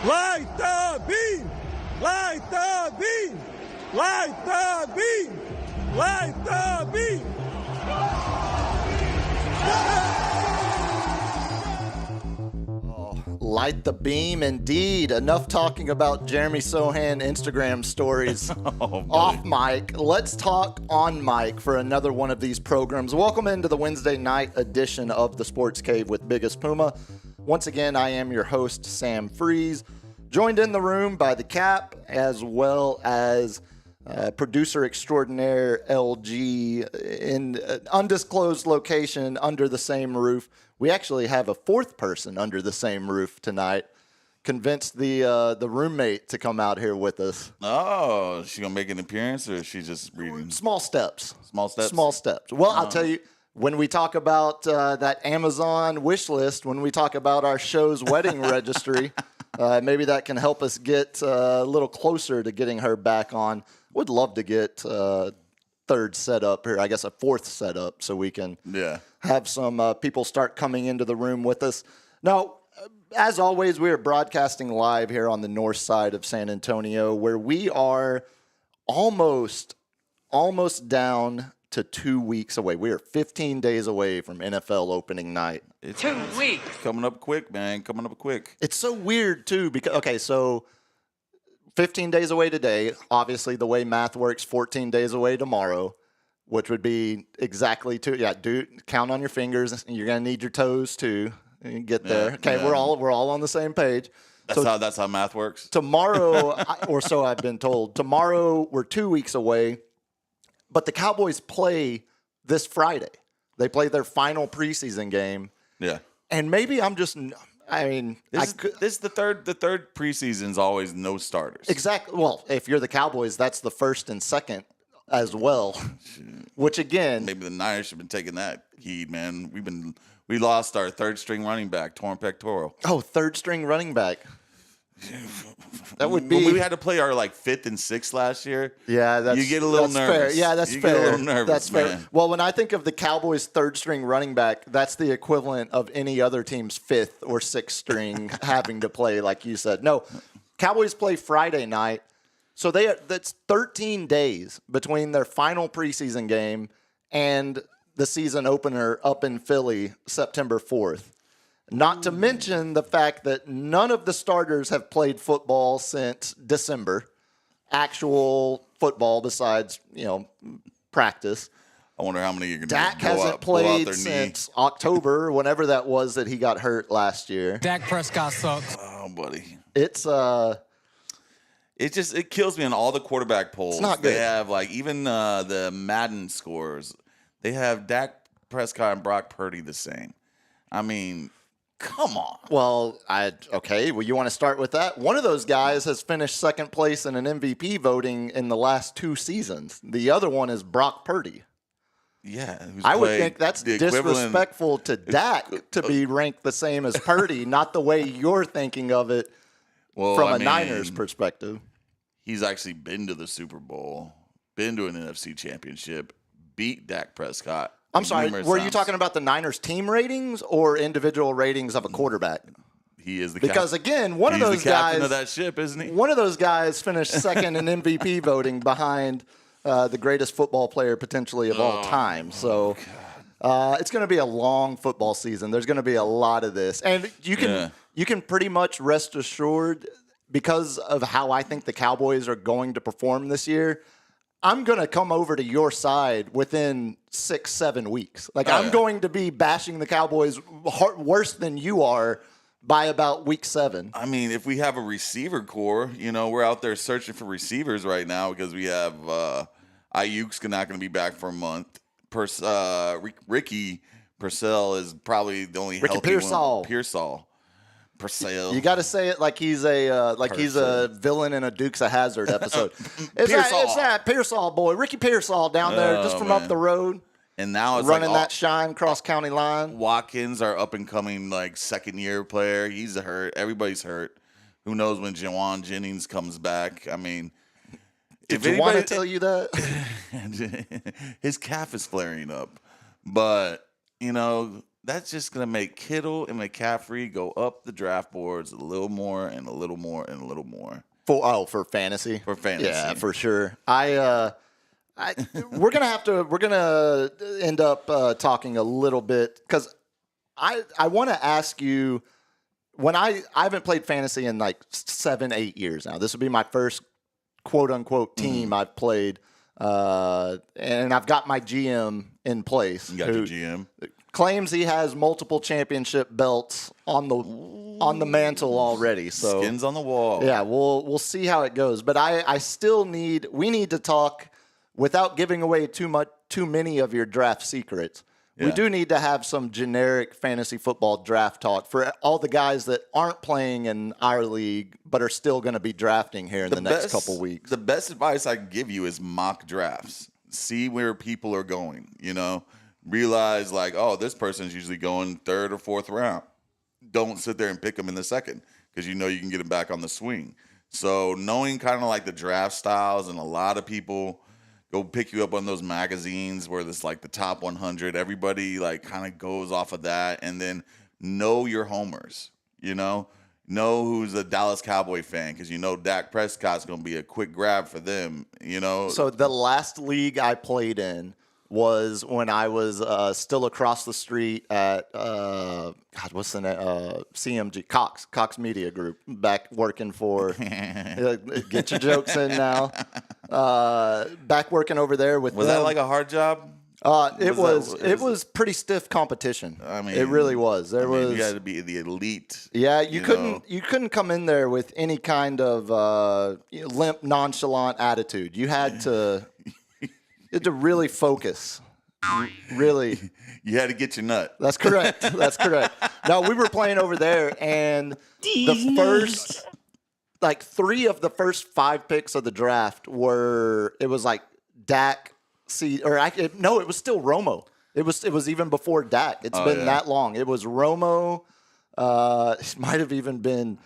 Light the beam! Light the beam! Light the beam! Light the beam! Oh, light the beam, indeed. Enough talking about Jeremy Sohan Instagram stories off mic. Let's talk on mic for another one of these programs. Welcome into the Wednesday night edition of the Sports Cave with Biggest Puma. Once again, I am your host, Sam Freas, joined in the room by the Cap, as well as producer extraordinaire LG in an undisclosed location under the same roof. We actually have a fourth person under the same roof tonight. Convinced the roommate to come out here with us. Oh, is she gonna make an appearance, or is she just reading? Small steps. Small steps? Small steps. Well, I'll tell you, when we talk about that Amazon wish list, when we talk about our show's wedding registry, maybe that can help us get a little closer to getting her back on. Would love to get third setup here, I guess a fourth setup, so we can have some people start coming into the room with us. Now, as always, we are broadcasting live here on the north side of San Antonio, where we are almost down to 2 weeks away. We are 15 days away from NFL opening night. It's 2 weeks. Coming up quick, man. Coming up quick. It's so weird, too, because, okay, so 15 days away today. Obviously, the way math works, 14 days away tomorrow, which would be exactly two. Yeah, count on your fingers. You're going to need your toes, too. And get there. Okay, we're all on the same page. That's how math works. Tomorrow, or so I've been told. Tomorrow, we're 2 weeks away. But the Cowboys play this Friday. They play their final preseason game. Yeah. And maybe I'm just, this is the third preseason's always no starters. Exactly. Well, if you're the Cowboys, that's the first and second as well. Which again, maybe the Niners should have been taking that heed, man. We lost our third string running back, torn pectoral. Oh, third string running back. That would be. When we had to play our fifth and sixth last year. Yeah, you get a little nervous. Fair. Yeah, that's you fair. Get a little nervous, that's fair. man. Well, when I think of the Cowboys' third string running back, that's the equivalent of any other team's fifth or sixth string having to play, like you said. No, Cowboys play Friday night, so that's 13 days between their final preseason game and the season opener up in Philly, September 4th. Not to mention the fact that none of the starters have played football since December. Actual football besides, practice. I wonder how many you're going to Dak hasn't played since October, whenever that was that he got hurt last year. Dak Prescott sucks. Oh, buddy. It's it kills me on all the quarterback polls. It's not good. They have even the Madden scores. They have Dak Prescott and Brock Purdy the same. I mean, come on. Well, you want to start with that? One of those guys has finished second place in an MVP voting in the last 2 seasons. The other one is Brock Purdy. Yeah. I would think that's disrespectful to Dak to be ranked the same as Purdy, not the way you're thinking of it from a Niners perspective. He's actually been to the Super Bowl, been to an NFC championship, beat Dak Prescott. I'm sorry, were you talking about the Niners team ratings or individual ratings of a quarterback? He is the because again, one of those the captain guys of that ship, isn't he? One of those guys finished second in MVP voting behind the greatest football player potentially of all time. So it's going to be a long football season. There's going to be a lot of this, and you can pretty much rest assured because of how I think the Cowboys are going to perform this year. I'm going to come over to your side within 6-7 weeks. I'm going to be bashing the Cowboys worse than you are by about week 7. I mean, if we have a receiver core, we're out there searching for receivers right now because we have Ayuk's not going to be back for a month. Ricky Purcell is probably the only healthy one. Pearsall. Purcell. You got to say it like he's a villain in a Dukes of Hazzard episode. It's that Pearsall boy, Ricky Pearsall down there just from up the road. And now it's running that shine cross county line. Watkins, our up and coming second year player, he's hurt. Everybody's hurt. Who knows when Jawan Jennings comes back? I mean, did you want to tell you that his calf is flaring up, but that's just going to make Kittle and McCaffrey go up the draft boards a little more and a little more and a little more. For fantasy? For fantasy. Yeah, for sure. We're gonna end up talking a little bit because I want to ask you, when I haven't played fantasy in like 7-8 years now. This will be my first quote unquote team I've played, and I've got my GM in place. You got your GM. Claims he has multiple championship belts on the mantle already. So skins on the wall. Yeah, we'll see how it goes. But we need to talk without giving away too many of your draft secrets. Yeah. We do need to have some generic fantasy football draft talk for all the guys that aren't playing in our league but are still going to be drafting here in the next couple weeks. The best advice I can give you is mock drafts. See where people are going, Realize like, oh, this person's usually going third or fourth round. Don't sit there and pick them in the second because you can get them back on the swing. So knowing kind of like the draft styles, and a lot of people go pick you up on those magazines where it's like the top 100. Everybody like kind of goes off of that, and then know your homers. Know who's a Dallas Cowboy fan because Dak Prescott's going to be a quick grab for them. So the last league I played in was when I was still across the street at what's the name? CMG Cox Media Group, back working for get your jokes in now. Back working over there with was them. that like a hard job? It was pretty stiff competition. I mean, it really was. You had to be the elite. Yeah, you couldn't come in there with any kind of limp, nonchalant attitude. You had to. You had to really focus. Really. You had to get your nut. That's correct. No, we were playing over there, and the first, like 3 of the first 5 picks of the draft it was like Dak, it was still Romo. It was even before Dak. It's been that long. It was Romo. It might have even been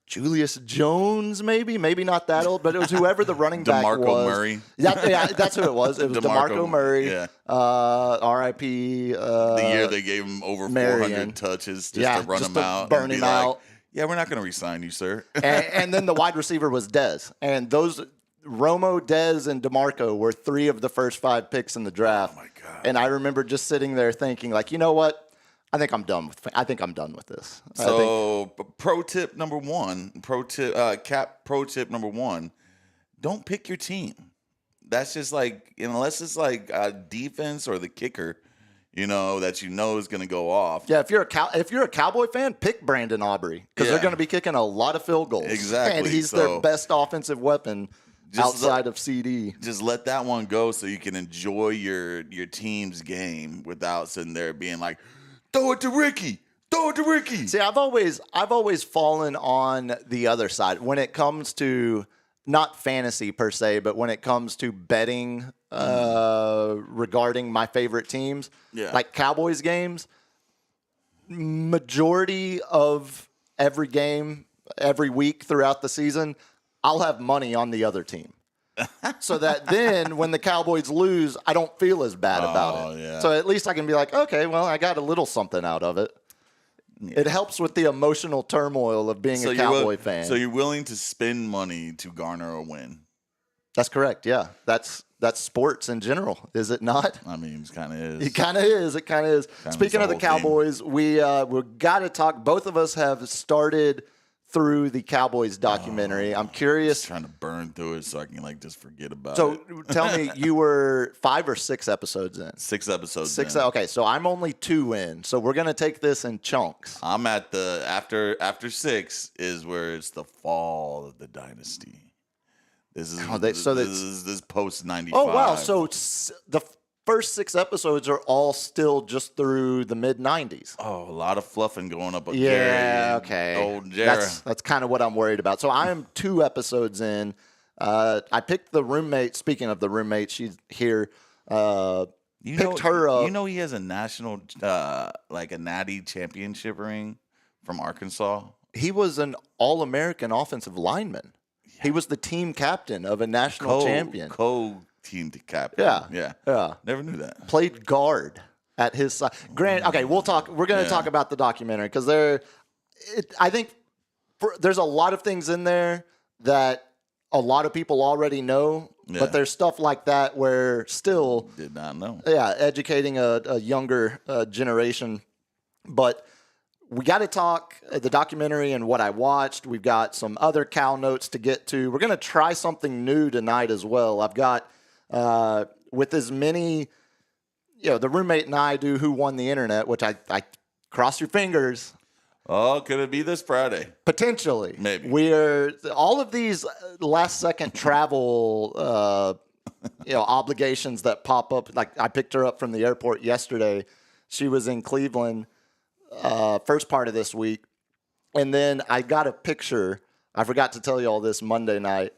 Julius Jones, maybe not that old, but it was whoever the running back was. DeMarco Murray. Yeah, that's who it was. It was DeMarco Murray. Yeah. R.I.P. The year they gave him over 400 touches just to run him out. Burn him out. Yeah, we're not going to re-sign you, sir. and then the wide receiver was Dez. And those Romo, Dez, and DeMarco were 3 of the first 5 picks in the draft. Oh, my God. And I remember just sitting there thinking, like, you know what? I think I'm done with this. So, pro tip number 1, don't pick your team. That's just like, unless it's like a defense or the kicker, that is going to go off. Yeah, if you're a Cowboy fan, pick Brandon Aubrey because they're going to be kicking a lot of field goals. Exactly, and he's their best offensive weapon outside of CD. Just let that one go so you can enjoy your team's game without sitting there being like, throw it to Ricky. See, I've always fallen on the other side when it comes to not fantasy per se, but when it comes to betting regarding my favorite teams, like Cowboys games. Majority of every game, every week throughout the season, I'll have money on the other team. So that then when the Cowboys lose, I don't feel as bad about it. Yeah. So at least I can be like, okay, well, I got a little something out of it. Yeah. It helps with the emotional turmoil of being a Cowboy fan. So you're willing to spend money to garner a win? That's correct, yeah. That's sports in general, is it not? I mean, it kind of is. It kind of is. Speaking of the Cowboys, we got to talk. Both of us have started through the Cowboys documentary. I'm curious. Just trying to burn through it so I can just forget about it. So tell me, you were 5 or 6 episodes in? 6 episodes. 6. In. Okay, so I'm only 2 in. So we're gonna take this in chunks. I'm at the after 6 is where it's the fall of the dynasty. This is this post 95. Oh wow! So the first 6 episodes are all still just through the mid-90s. Oh, a lot of fluffing going up. Yeah, okay. Old Jerry. That's kind of what I'm worried about. So I am 2 episodes in. I picked the roommate. Speaking of the roommate, she's here. Picked her up. He has a national, like a natty championship ring from Arkansas. He was an All-American offensive lineman. Yeah. He was the team captain of a national champion. Team captain. Yeah. Never knew that. Played guard. at his side. Grant, okay, we're going to talk about the documentary because I think there's a lot of things in there that a lot of people already know, but there's stuff like that where still did not know. Yeah, educating a younger generation. But we got to talk the documentary and what I watched. We've got some other cow notes to get to. We're going to try something new tonight as well. I've got with as many, the roommate and I do Who Won the Internet, which I cross your fingers. Oh, could it be this Friday? Potentially. Maybe. We're all of these last second travel obligations that pop up. Like I picked her up from the airport yesterday. She was in Cleveland first part of this week. And then I got a picture. I forgot to tell you all this Monday night.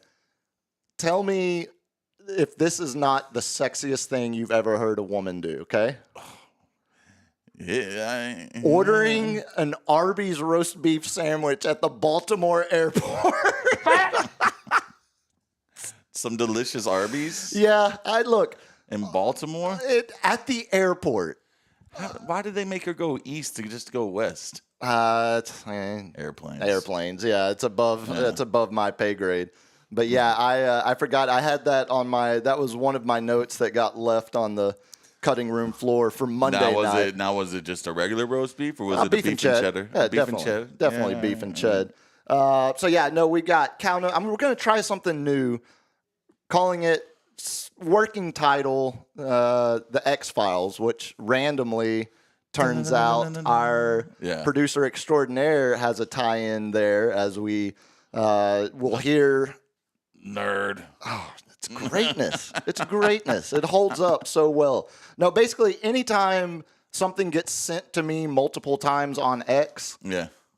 Tell me if this is not the sexiest thing you've ever heard a woman do, okay? Yeah. Ordering an Arby's roast beef sandwich at the Baltimore airport. Some delicious Arby's? Yeah, in Baltimore? At the airport. Why did they make her go east to just go west? Airplanes. Airplanes. Yeah, it's above my pay grade. But yeah, I forgot I had that on that was one of my notes that got left on the cutting room floor for Monday night. Was it just a regular roast beef or was it a beef and cheddar? Yeah, beef and cheddar? Definitely beef and cheddar. We got cow note. We're going to try something new, calling it working title, The X-Files, which randomly turns out our producer extraordinaire has a tie-in there as we will hear. Nerd. Oh, it's greatness. It's greatness. It holds up so well. No, basically, anytime something gets sent to me multiple times on X,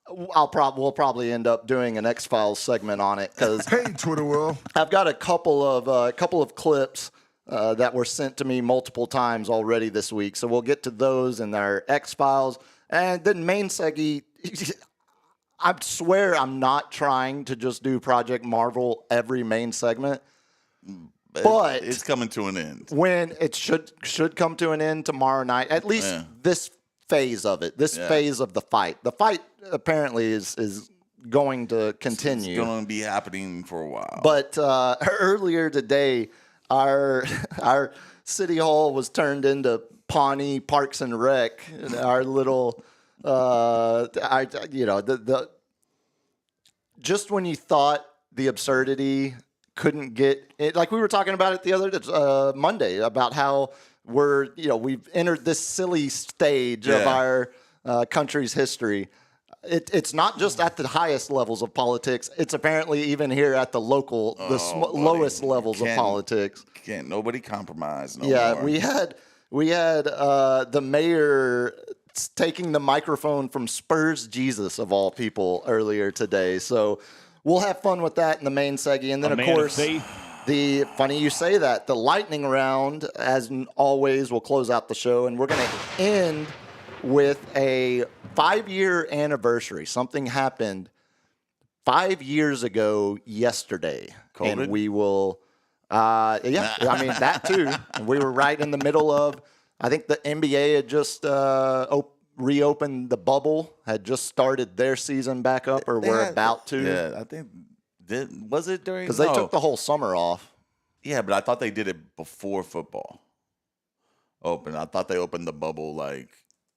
we'll probably end up doing an X-Files segment on it because hey, Twitter world, I've got a couple of clips that were sent to me multiple times already this week. So we'll get to those in our X-Files, and then main seggy. I swear I'm not trying to just do Project Marvel every main segment. But it's coming to an end. When it should come to an end tomorrow night, at least this phase of it, phase of the fight. The fight apparently is going to continue. It's going to be happening for a while. But earlier today, our city hall was turned into Pawnee Parks and Rec. Our little, just when you thought the absurdity couldn't get it, like we were talking about it the other Monday about how we've entered this silly stage of our country's history. It's not just at the highest levels of politics. It's apparently even here at the local, lowest levels of politics. Can't nobody compromise no more. we had the mayor taking the microphone from Spurs Jesus of all people earlier today. So we'll have fun with that in the main seggy. And then, of course, funny you say that, the lightning round, as always, will close out the show. And we're going to end with a 5-year anniversary. Something happened 5 years ago yesterday. COVID? And we will, that too. We were right in the middle of, I think the NBA had just reopened the bubble, had just started their season back up, or were about to. Yeah, I think, was it during? Because they took the whole summer off. Yeah, but I thought they did it before football opened. I thought they opened the bubble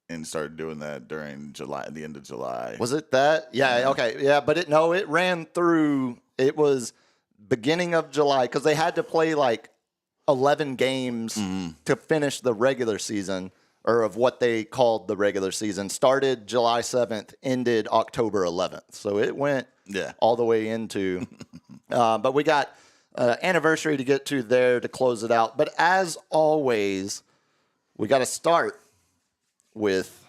and started doing that during July, the end of July. Was it that? Yeah, okay. Yeah, but it ran through, it was beginning of July because they had to play 11 games to finish the regular season, or of what they called the regular season. Started July 7th, ended October 11th. So it went all the way into, but we got anniversary to get to there to close it out. But as always, we got to start with,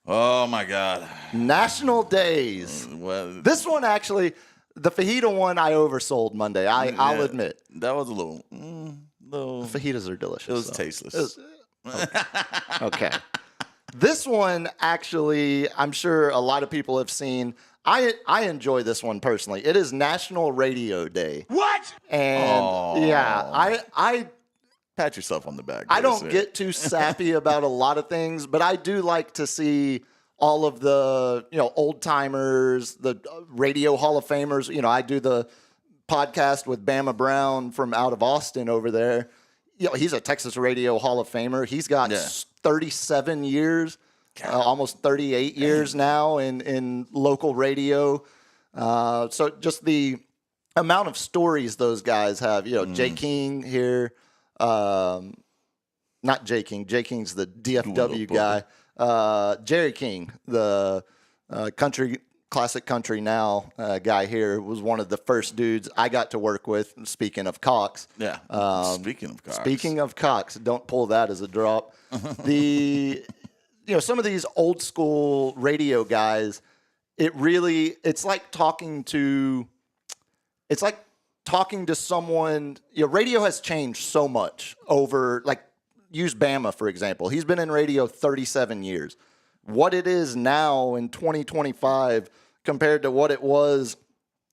oh my God, National Days. Well, this one actually, the fajita one I oversold Monday. I'll admit. That was a little. Fajitas are delicious. It was tasteless. Okay. This one, actually, I'm sure a lot of people have seen. I enjoy this one personally. It is National Radio Day. What? And I pat yourself on the back. I don't get too sappy about a lot of things, but I do like to see all of the, old timers, the radio Hall of Famers. I do the podcast with Bama Brown from out of Austin over there. He's a Texas Radio Hall of Famer. He's got 37 years, almost 38 years now in local radio. So just the amount of stories those guys have. Jay King here. Not Jay King. Jay King's the DFW guy. Jerry King, the classic country now guy here, was one of the first dudes I got to work with. Speaking of Cox. Yeah. Speaking of Cox, don't pull that as a drop. Some of these old school radio guys, it's like talking to someone. Radio has changed so much over, use Bama, for example. He's been in radio 37 years. What it is now in 2025 compared to what it was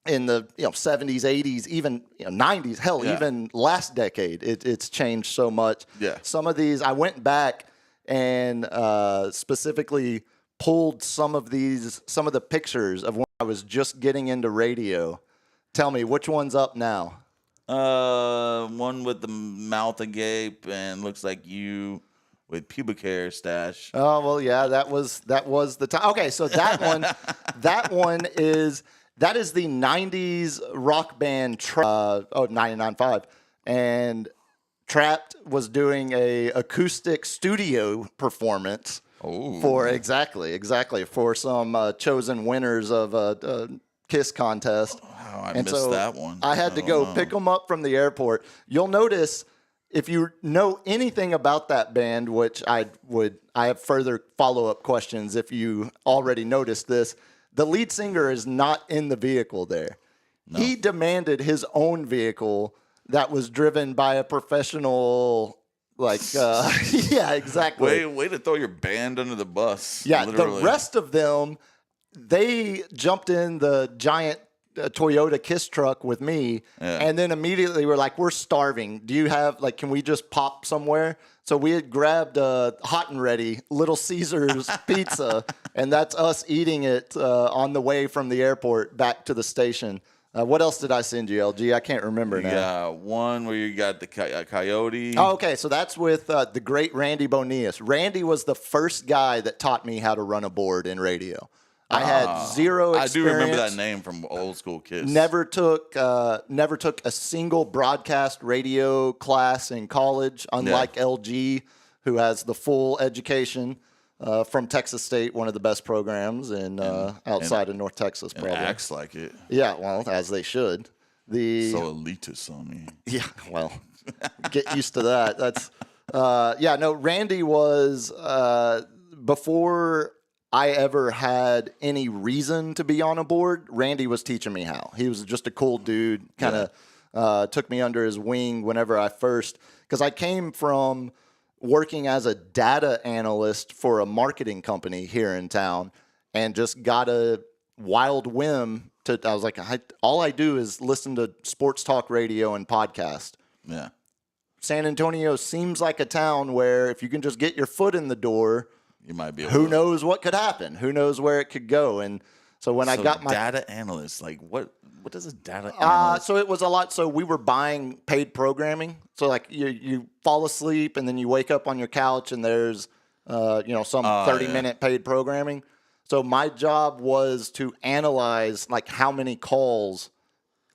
in the 70s, 80s, even 90s, hell, even last decade, it's changed so much. Yeah. Some of these, I went back and specifically pulled some of the pictures of when I was just getting into radio. Tell me, which one's up now? One with the mouth agape and looks like you with pubic hair stash. Oh, well, yeah, that was the time. Okay, so that one, that is the 90s rock band, 99.5. And Trapped was doing a acoustic studio performance for for some chosen winners of a Kiss contest. Wow, I missed that one. I had to go pick them up from the airport. You'll notice, if you know anything about that band, which I have further follow-up questions if you already noticed this, the lead singer is not in the vehicle there. No. He demanded his own vehicle that was driven by a professional, yeah, exactly. Way to throw your band under the bus. Yeah, literally. The rest of them, they jumped in the giant Toyota Kiss truck with me, and then immediately we're like, we're starving. Do you have, can we just pop somewhere? So we had grabbed a hot and ready Little Caesars pizza, and that's us eating it on the way from the airport back to the station. What else did I send you, LG? I can't remember now. Yeah, one where you got the coyote. Oh, okay, so that's with the great Randy Bonias. Randy was the first guy that taught me how to run a board in radio. I had zero experience. I do remember that name from old school Kiss. Never took a single broadcast radio class in college, unlike LG, who has the full education from Texas State, one of the best programs outside of North Texas. Probably acts like it. Yeah, well, as they should. So elitist on me. Yeah, well, get used to that. That's Randy was before I ever had any reason to be on a board, Randy was teaching me how. He was just a cool dude, kind of took me under his wing whenever I first, because I came from working as a data analyst for a marketing company here in town and just got a wild whim I was like, all I do is listen to sports talk radio and podcast. Yeah. San Antonio seems like a town where if you can just get your foot in the door, you might be. Who knows what could happen? Who knows where it could go? And so when I got my data analyst, what does a data analyst? So it was a lot. So we were buying paid programming. So you fall asleep and then you wake up on your couch and there's some 30-minute paid programming. So my job was to analyze how many calls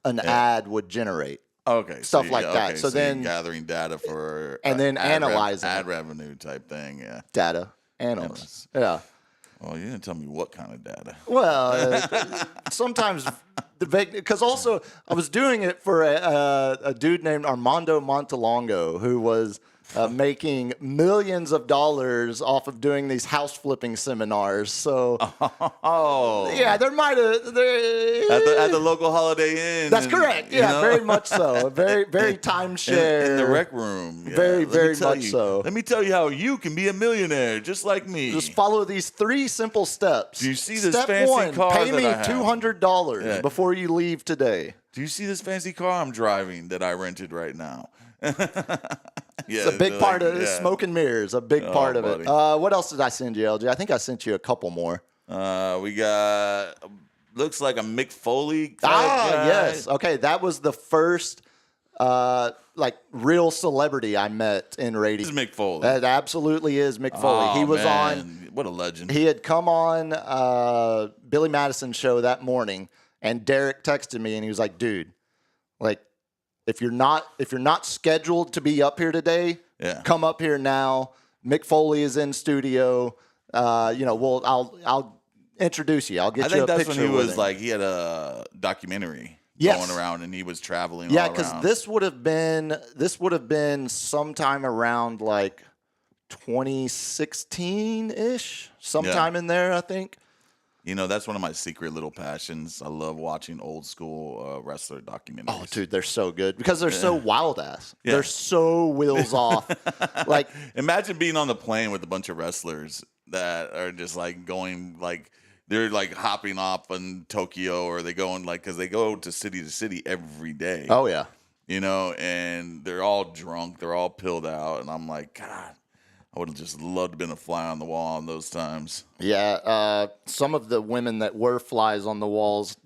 an ad would generate. Okay, stuff like that. Okay, so then gathering data for and then analyzing ad revenue type thing. Yeah, data. Analysts. Yeah. Well, you didn't tell me what kind of data. Well, sometimes because also I was doing it for a dude named Armando Montalongo who was making millions of dollars off of doing these house flipping seminars. So, yeah, there might have at the local Holiday Inn. That's correct. Yeah, very much so. Very, very timeshare in the rec room. Yeah. Very much so. Let me tell you how you can be a millionaire, just like me. Just follow these 3 simple steps. Do you see this Step fancy 1, car pay me that I have? $200 before you leave today. Do you see this fancy car I'm driving that I rented right now? It's a big part of it. Smoke and mirrors, a big part of it. What else did I send you, LG? I think I sent you a couple more. We got, looks like a Mick Foley guy. Yes. Okay, that was the first real celebrity I met in radio. This is Mick Foley. That absolutely is Mick Foley. He was on. What a legend. He had come on Billy Madison's show that morning, and Derek texted me, and he was like, "Dude, like, if you're not scheduled to be up here today, come up here now. Mick Foley is in studio. I'll introduce you. I'll get you a picture." I think that's when he was him. like, he had a documentary going around, and he was traveling. Yeah, because this would have been sometime around like 2016-ish, sometime in there, I think. You know, that's one of my secret little passions. I love watching old school wrestler documentaries. Oh, dude, they're so good because they're so wild ass. Yeah. They're so wheels off. Like, imagine being on the plane with a bunch of wrestlers that are just like going like they're like hopping off in Tokyo, or they going like, because they go to city every day. Oh yeah, you know, and they're all drunk, they're all pilled out, and I'm like, God, I would have just loved to have been a fly on the wall in those times. Yeah, some of the women that were flies on the walls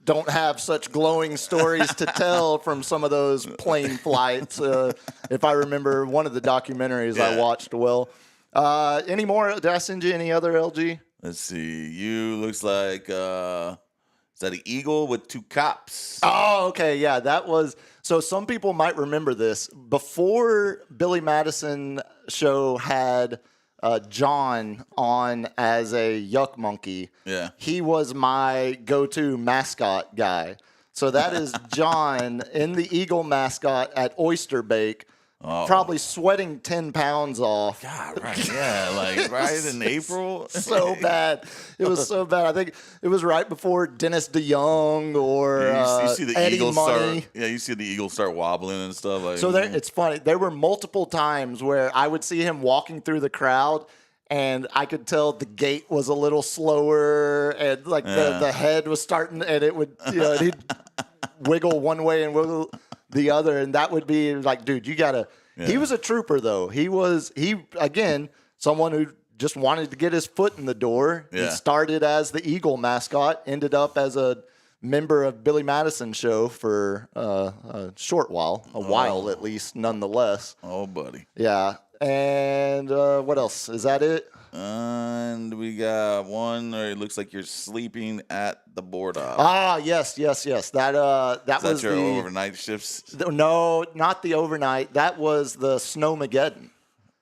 don't have such glowing stories to tell from some of those plane flights. If I remember one of the documentaries I watched well. Any more? Did I send you any other, LG? Let's see. You looks like, is that an eagle with two cops? Oh, okay. Yeah, that was. So some people might remember this. Before Billy Madison show had John on as a yuck monkey, he was my go-to mascot guy. So that is John in the eagle mascot at Oyster Bake. Probably sweating 10 pounds off. God, right. Yeah, like right in April. So bad. It was so bad. I think it was right before Dennis DeYoung or you see the Eddie Eagles Money. you see the Eagles start wobbling and stuff. Like, so it's funny. There were multiple times where I would see him walking through the crowd, and I could tell the gait was a little slower, and like the head was starting, and it would, he'd wiggle one way and wiggle the other, and that would be like, dude, you gotta. He was a trooper, though. He again, someone who just wanted to get his foot in the door. He started as the Eagle mascot, ended up as a member of Billy Madison's show for a short while, while at least, nonetheless. Oh, buddy. Yeah, and what else? Is that it? And we got one where it looks like you're sleeping at the board off. Ah, yes. That was your the overnight shifts. No, not the overnight. That was the Snowmageddon.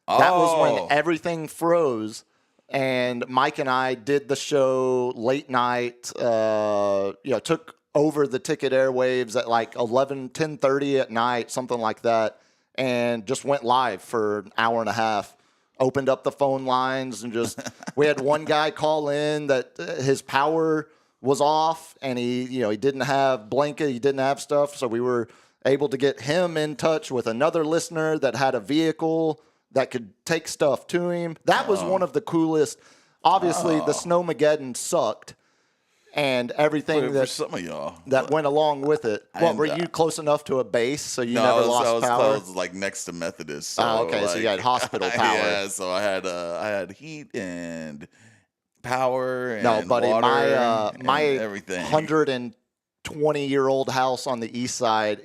That was when everything froze, and Mike and I did the show late night. Took over the ticket airwaves at like 10:30 at night, something like that, and just went live for an hour and a half. Opened up the phone lines and we had one guy call in that his power was off, and he didn't have blanket, he didn't have stuff, so we were able to get him in touch with another listener that had a vehicle that could take stuff to him. That was one of the coolest. Obviously, the Snowmageddon sucked, and everything for some of y'all that went along with it. Were you close enough to a base so you never lost I was power? close, like next to Methodist. So so you had hospital power. Yeah, so I had heat and power and buddy, water my everything. 120-year-old house on the east side,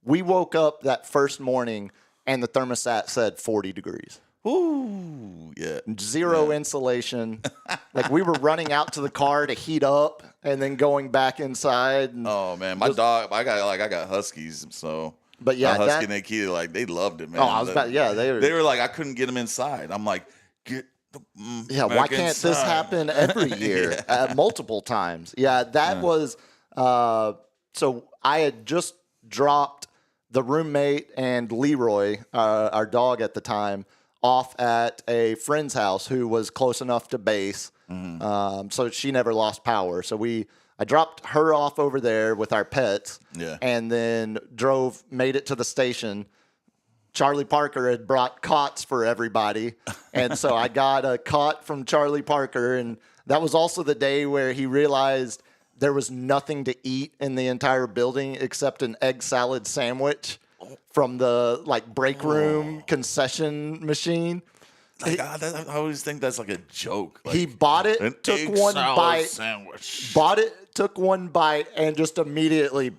we woke up that first morning and the thermostat said 40 degrees. Ooh, yeah. Zero insulation. Like, we were running out to the car to heat up and then going back inside. And oh man, my dog, I got huskies, so. But yeah, my husky and Nikita, like, they loved it, man. Oh, I was about, they were like, I couldn't get them inside. I'm like, get the why can't inside. this happen every year, multiple times? Yeah, that was. So I had just dropped the roommate and Leroy, our dog at the time, off at a friend's house who was close enough to base. So she never lost power. So I dropped her off over there with our pets, and then made it to the station. Charlie Parker had brought cots for everybody, and so I got a cot from Charlie Parker, and that was also the day where he realized there was nothing to eat in the entire building except an egg salad sandwich. from the break room concession machine. I always think that's like a joke. He bought it, took one bite, sandwich. took one bite, and just immediately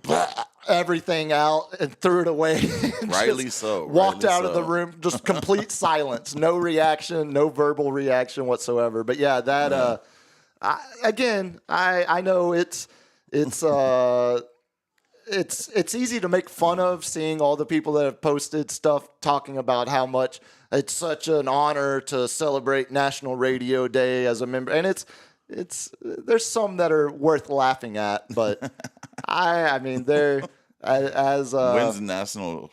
everything out and threw it away. Rightly so. Walked out of the room, just complete silence, no reaction, no verbal reaction whatsoever. But yeah, that I know it's easy to make fun of seeing all the people that have posted stuff talking about how much it's such an honor to celebrate National Radio Day as a member, and it's there's some that are worth laughing at, but I mean they're as when's National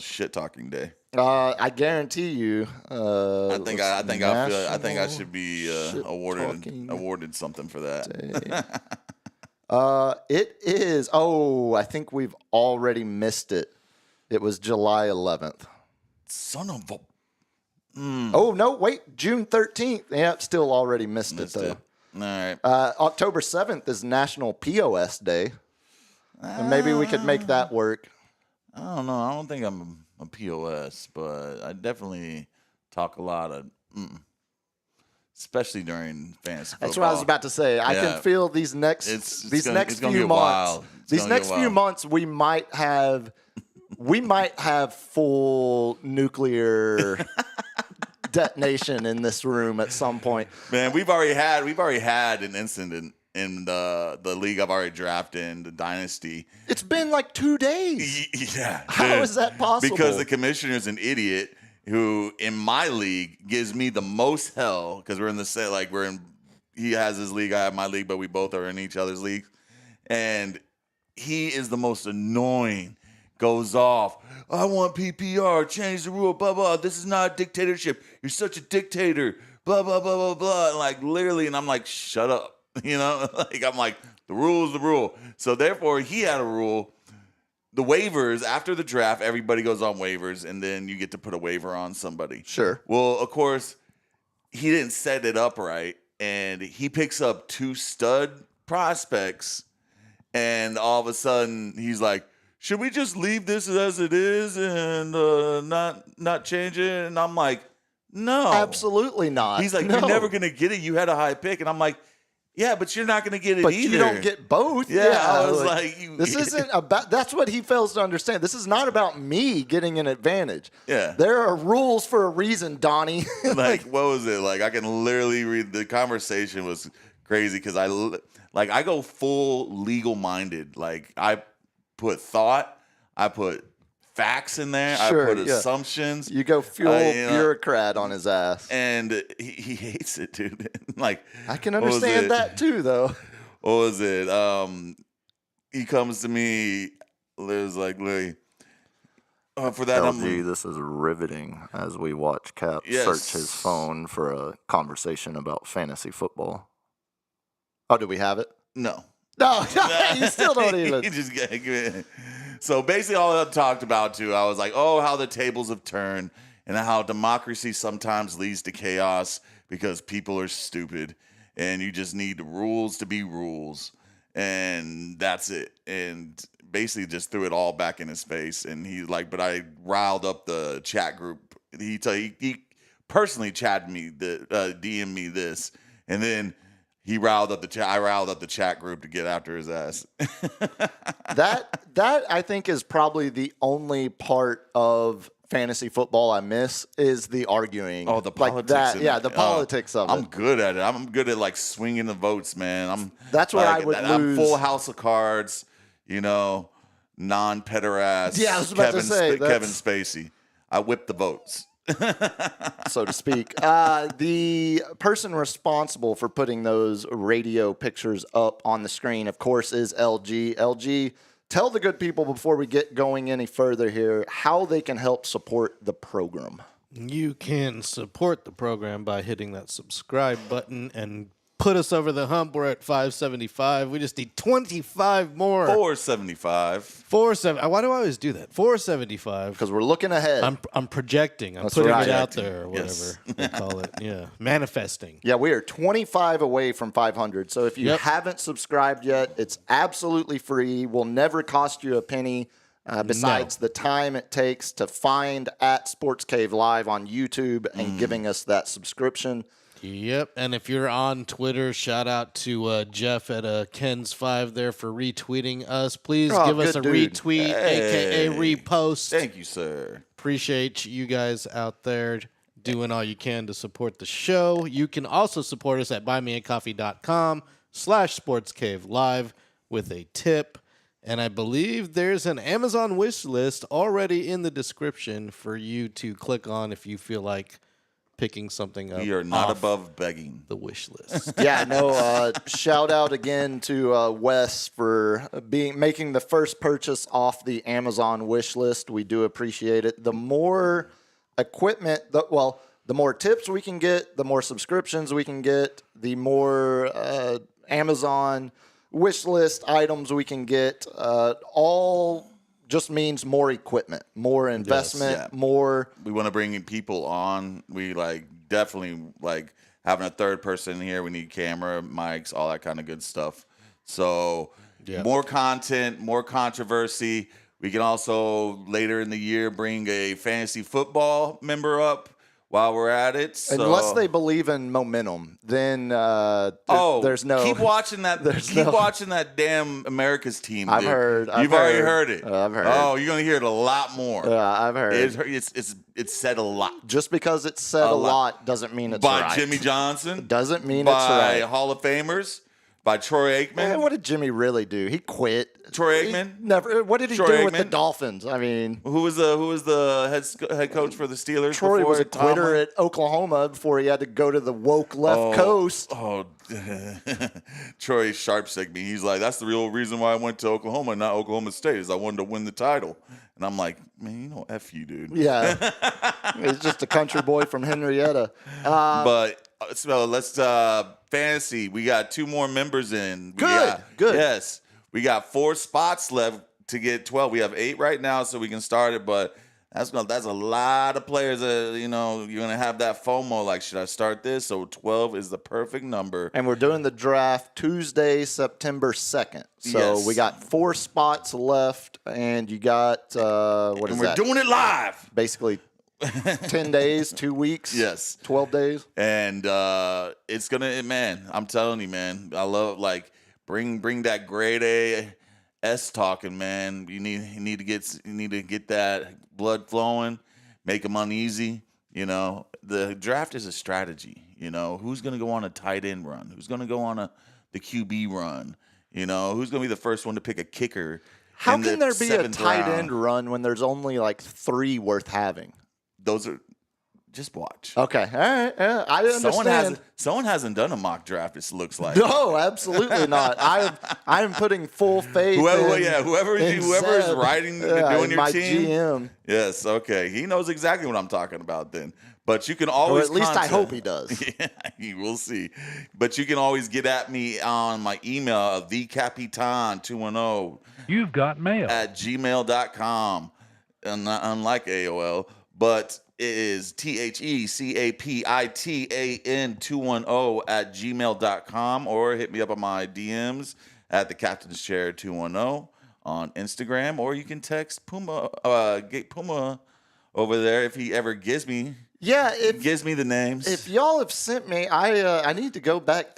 Shit Talking Day? I guarantee you. I think I should be awarded something for that. It is. Oh, I think we've already missed it. It was July 11th. Son of a. Oh no! Wait, June 13th. Yeah, still already missed it though. All right. October 7th is National POS Day. And maybe we could make that work. I don't know. I don't think I'm a POS, but I definitely talk a lot of, especially during fantasy football. That's what I was about to say. Yeah. I can feel these next few months we might have full nuclear detonation in this room at some point. Man, we've already had an incident in the league I've already drafted in, the dynasty. It's been like 2 days. Yeah. How is that possible? Because the commissioner's an idiot who, in my league, gives me the most hell because we're in the same, he has his league, I have my league, but we both are in each other's leagues. And he is the most annoying. Goes off. I want PPR. Change the rule. Blah, blah. This is not a dictatorship. You're such a dictator. Blah, blah, blah, blah, blah. And literally, and I'm like, shut up. I'm like, the rule is the rule. So therefore, he had a rule. The waivers, after the draft, everybody goes on waivers, and then you get to put a waiver on somebody. Sure. Well, of course, he didn't set it up right, and he picks up 2 stud prospects, and all of a sudden, he's like, should we just leave this as it is and not change it? And I'm like, no. Absolutely not. He's like, no. You're never going to get it. You had a high pick. And I'm like, yeah, but you're not going to get it but either. You don't get both. Yeah, I was this isn't about, that's what he fails to understand. This is not about me getting an advantage. Yeah. There are rules for a reason, Donnie. What was it? I can literally read, the conversation was crazy because I go full legal minded. I put thought, I put facts in there, sure, I put assumptions. You go full bureaucrat on his ass. And he hates it, dude. I can understand that too, though. What was it? He comes to me, Liz, Lee, for that LG, this is riveting as we watch Cap search his phone for a conversation about fantasy football. Oh, do we have it? No. No, you still don't even. So basically all I talked about, too, I was like, how the tables have turned and how democracy sometimes leads to chaos because people are stupid and you just need the rules to be rules. And that's it. And basically just threw it all back in his face. And he's like, but I riled up the chat group. He personally chatted me, DM me this. And then he riled up the chat. I riled up the chat group to get after his ass. That I think is probably the only part of fantasy football I miss is the arguing. Oh, the politics. The politics of it. I'm good at it. I'm good at swinging the votes, man. That's where I would lose. I'm full house of cards. Non-pederast. Yeah, I was about to say Kevin Spacey. I whip the votes. So to speak. The person responsible for putting those radio pictures up on the screen, of course, is LG. LG, tell the good people before we get going any further here how they can help support the program. You can support the program by hitting that subscribe button and put us over the hump. We're at 575. We just need 25 more. 475. 470. Why do I always do that? 475. Because we're looking ahead. I'm projecting. I'm putting it out there or whatever they call it. Yeah. Manifesting. Yeah, we are 25 away from 500. So if you haven't subscribed yet, it's absolutely free. Will never cost you a penny. besides the time it takes to find at Sports Cave Live on YouTube and giving us that subscription. Yep, and if you're on Twitter, shout out to Jeff at Kens5 there for retweeting us. Please give us a retweet, a.k.a. repost. Thank you, sir. Appreciate you guys out there doing all you can to support the show. You can also support us at buymeacoffee.com/sportscavelive with a tip. And I believe there's an Amazon wish list already in the description for you to click on if you feel like picking something up. We are not above begging. The wish list. Yeah, no, shout out again to Wes for making the first purchase off the Amazon wish list. We do appreciate it. The more equipment, the more tips we can get, the more subscriptions we can get, the more Amazon wish list items we can get, all just means more equipment, more investment, more. We want to bring in people on. We definitely having a third person here. We need camera, mics, all that kind of good stuff. So more content, more controversy. We can also later in the year bring a fantasy football member up while we're at it. So. Unless they believe in momentum, then there's no. Keep watching that. Watching that damn America's team. I've dude. heard. You've already heard it. I've heard. Oh, you're gonna hear it a lot more. I've heard. It's said a lot. Just because it's said a lot doesn't mean it's by right. Jimmy Johnson. Doesn't mean by it's right. Hall of Famers. By Troy Aikman. Man, what did Jimmy really do? He quit. Troy Aikman? Never. What did he do with the Dolphins? I mean, who was the head coach for the Steelers? Troy was a quitter at Oklahoma before he had to go to the woke left coast. Oh, Troy sharp-sicked me. He's like, that's the real reason why I went to Oklahoma, not Oklahoma State, is I wanted to win the title. And I'm like, man, F you, dude. Yeah, he's just a country boy from Henrietta. So let's fantasy. We got 2 more members in. Good. Yes, we got 4 spots left to get 12. We have 8 right now, so we can start it. But that's a lot of players. You're gonna have that FOMO. Like, should I start this? So 12 is the perfect number. And we're doing the draft Tuesday, September 2nd. So we got 4 spots left, and you got what is and we're that? doing it live. Basically. 10 days, 2 weeks. Yes. 12 days. And it's gonna, man, I'm telling you, man, I love bring that grade A S talking, man. You need to get that blood flowing, make them uneasy. The draft is a strategy. Who's gonna go on a tight end run? Who's gonna go on the QB run? Who's gonna be the first one to pick a kicker? How can there be a tight end run when there's only 3 worth having? Those are just watch. Okay, all right. I understand. Someone hasn't done a mock draft. It looks like no, absolutely not. I am putting full faith. Whoever is writing doing your my team. GM. Yes, okay. He knows exactly what I'm talking about. Then, but you can always. Or at least I hope he does. Yeah, we'll see. But you can always get at me on my email of thecapitan210. You've got mail at gmail.com. Unlike AOL. But it is TheCapitan210 at gmail.com, or hit me up on my DMs at the Captain's Chair 210 on Instagram, or you can text Puma, get Puma over there if he ever gives me. Yeah, gives me the names. If y'all have sent me, I need to go back.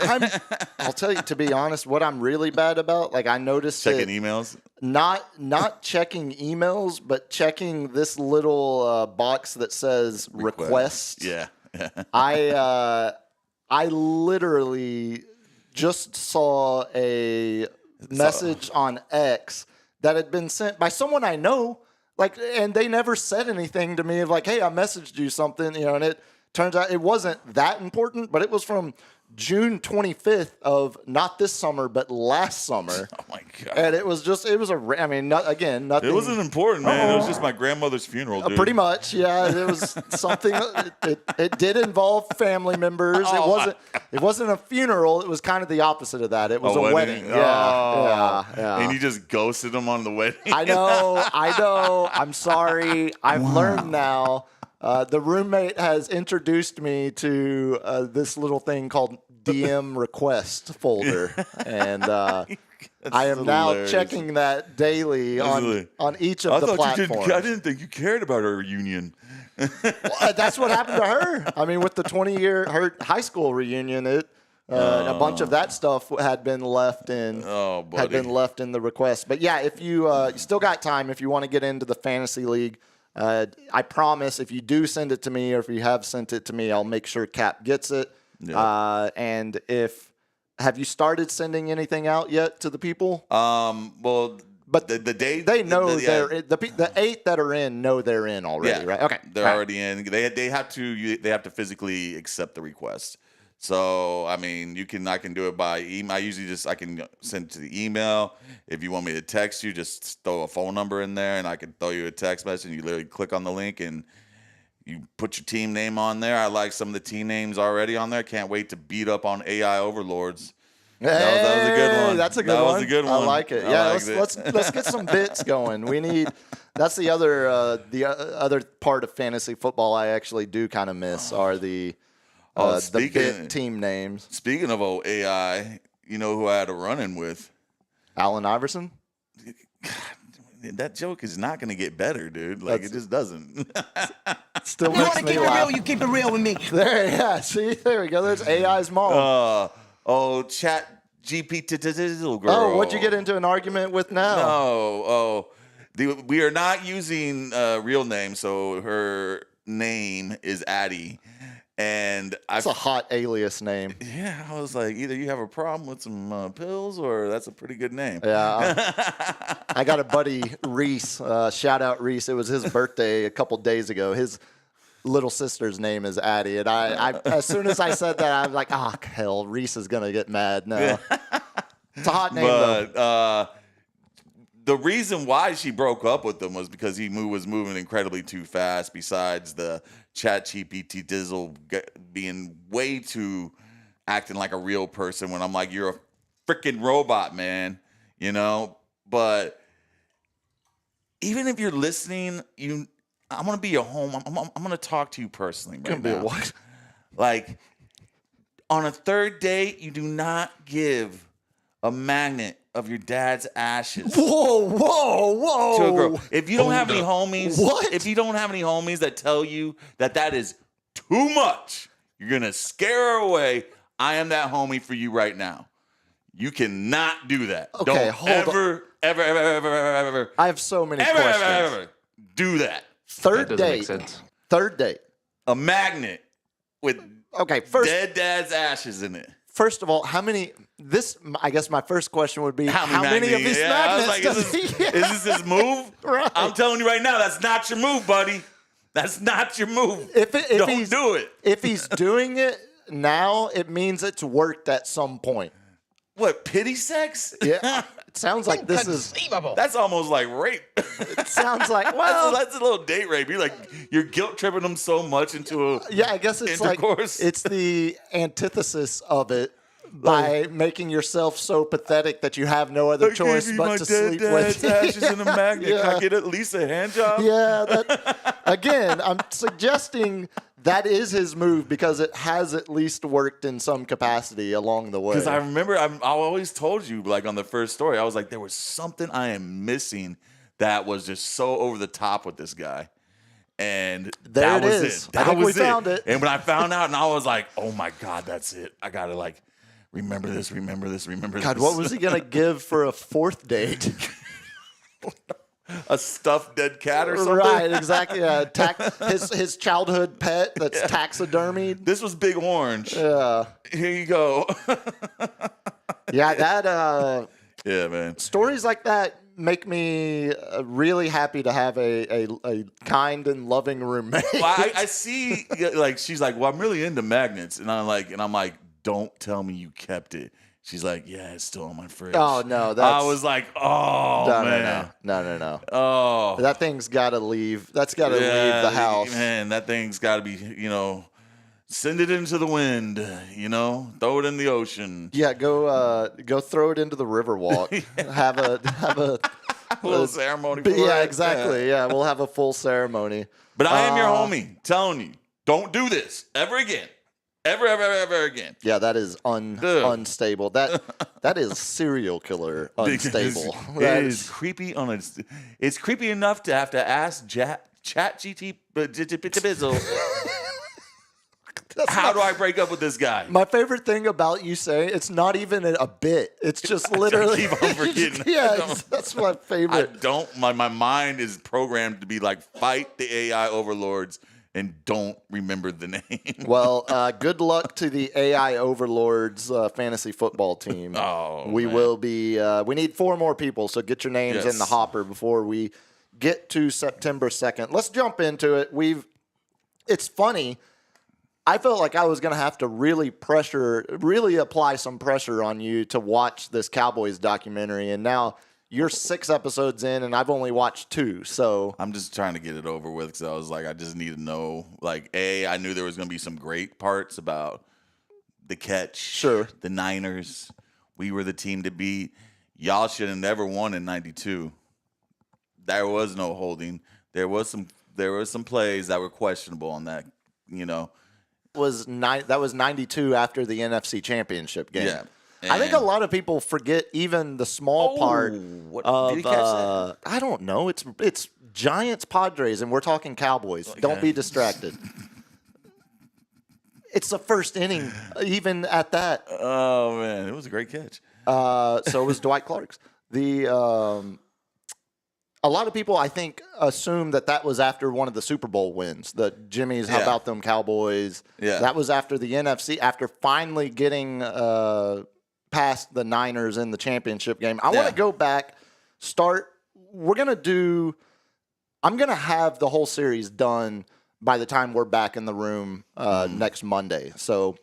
I'll tell you, to be honest, what I'm really bad about. I noticed checking emails. Not checking emails, but checking this little box that says request. Yeah. I literally just saw a message on X that had been sent by someone I know. And they never said anything to me of hey, I messaged you something, and it turns out it wasn't that important, but it was from June 25th of not this summer, but last summer. Oh my God. And it was nothing. It wasn't important, man. It was just my grandmother's funeral, dude. Pretty much, yeah. It was something, it did involve family members. It wasn't a funeral. It was kind of the opposite of that. It was a wedding. Yeah. And you just ghosted them on the wedding. I know. I'm sorry. I've learned now. The roommate has introduced me to this little thing called DM request folder, and I am now hilarious. checking that daily on each of the platforms. I didn't think you cared about our reunion. Well, that's what happened to her. I mean, with the 20-year her high school reunion, a bunch of that stuff had been left in the request. But yeah, if you still got time, if you want to get into the fantasy league, I promise if you do send it to me, or if you have sent it to me, I'll make sure Cap gets it. Yeah. And have you started sending anything out yet to the people? Well. But the day they know the 8 that are in know they're in already, right? Okay, they're already in. They have to physically accept the request. So I mean, I can do it by email. I can send it to the email. If you want me to text you, just throw a phone number in there, and I can throw you a text message. And you literally click on the link and you put your team name on there. I like some of the team names already on there. Can't wait to beat up on AI overlords. That was a good one. That's a good one. That was a good one. I like it. Let's get some bits going. We need. That's the other part of fantasy football I actually do kind of miss are the bit team names. Speaking of old AI, you know who I had a run-in with? Allen Iverson. That joke is not going to get better, dude. It just doesn't. Still makes me laugh. You want to keep it real? You keep it real with me. There we go. There's AI's mom. Chat GPT little girl. Oh, what'd you get into an argument with now? No. We are not using real name, so her name is Addie. And that's a hot alias name. Yeah, I was like, either you have a problem with some pills, or that's a pretty good name. Yeah, I got a buddy, Reese. Shout out Reese. It was his birthday a couple days ago. His little sister's name is Addie, and I as soon as I said that, I'm like, hell, Reese is gonna get mad. No, it's a hot name though. The reason why she broke up with him was because he was moving incredibly too fast. Besides the Chat GPT Dizzle being way too acting like a real person, when I'm like, you're a freaking robot, man. You know. But even if you're listening, I'm gonna be your home. I'm gonna talk to you personally right now. What? Like, on a third date, you do not give a magnet of your dad's ashes. Whoa! To a girl. If you don't have any homies, what? If you don't have any homies that tell you that is too much, you're gonna scare her away. I am that homie for you right now. You cannot do that. Okay, don't ever. I have so many questions. Ever do that. Third date. A magnet with dead dad's ashes in it. First of all, how many? I guess my first question would be how many of these magnets does he have? Is this his move? Right. I'm telling you right now, that's not your move, buddy. That's not your move. Don't do it. If he's doing it now, it means it's worked at some point. What, pity sex? Yeah. It sounds like this is... That's almost like rape. It sounds like, well... That's a little date rape. You're guilt tripping them so much into a I guess it's intercourse. Like... It's the antithesis of it by making yourself so pathetic that you have no other choice but to sleep with. Ashes in a magnet. Yeah. Can I get at least a hand job? Yeah. Again, I'm suggesting... That is his move because it has at least worked in some capacity along the way. Because I remember, I always told you, like on the first story, I was like, there was something I am missing that was just so over the top with this guy. And that was it. I think we found it. And when I found out, and I was like, oh my God, that's it. I got to remember this. God, what was he going to give for a fourth date? A stuffed dead cat or something? Right, exactly. His childhood pet that's taxidermied. This was Big Orange. Yeah. Here you go. Yeah, man. Stories like that make me really happy to have a kind and loving roommate. Well, I see, she's like, well, I'm really into magnets. And I'm like, don't tell me you kept it. She's like, yeah, it's still on my fridge. Oh, no. I was like, man. No. Oh. That thing's got to leave. That's got to leave the house. Man, that thing's got to be, send it into the wind, throw it in the ocean. Yeah, go throw it into the Riverwalk. have a little ceremony for it. Yeah, exactly. Yeah, we'll have a full ceremony. But I am your homie, telling you, don't do this ever again. Ever again. Yeah, that is unstable. That is serial killer unstable. It is creepy it's creepy enough to have to ask ChatGPT how do I break up with this guy? My favorite thing about you saying it's not even a bit. It's just literally. I keep on forgetting. Yeah, that's my favorite. My mind is programmed to be like, fight the AI overlords and don't remember the name. Well, good luck to the AI overlords fantasy football team. We will be. We need 4 more people, so get your names in the hopper before we get to September 2nd. Let's jump into it. It's funny. I felt like I was going to have to really apply some pressure on you to watch this Cowboys documentary. And now you're 6 episodes in and I've only watched 2. So I'm just trying to get it over with because I was like, I just need to know. Like, I knew there was going to be some great parts about the catch. Sure. The Niners. We were the team to beat. Y'all should have never won in 92. There was no holding. There was some plays that were questionable on that, that was 92 after the NFC Championship game. Yeah. I think a lot of people forget even the small part of did he catch that? I don't know. It's Giants Padres and we're talking Cowboys. Okay. Don't be distracted. It's the first inning, even at that. Oh man, it was a great catch. So it was Dwight Clark's. A lot of people, I think, assume that was after one of the Super Bowl wins. The Jimmy's, how about them Cowboys? Yeah. That was after the NFC, after finally getting past the Niners in the championship game. I want to go back, I'm going to have the whole series done by the time we're back in the room next Monday. So,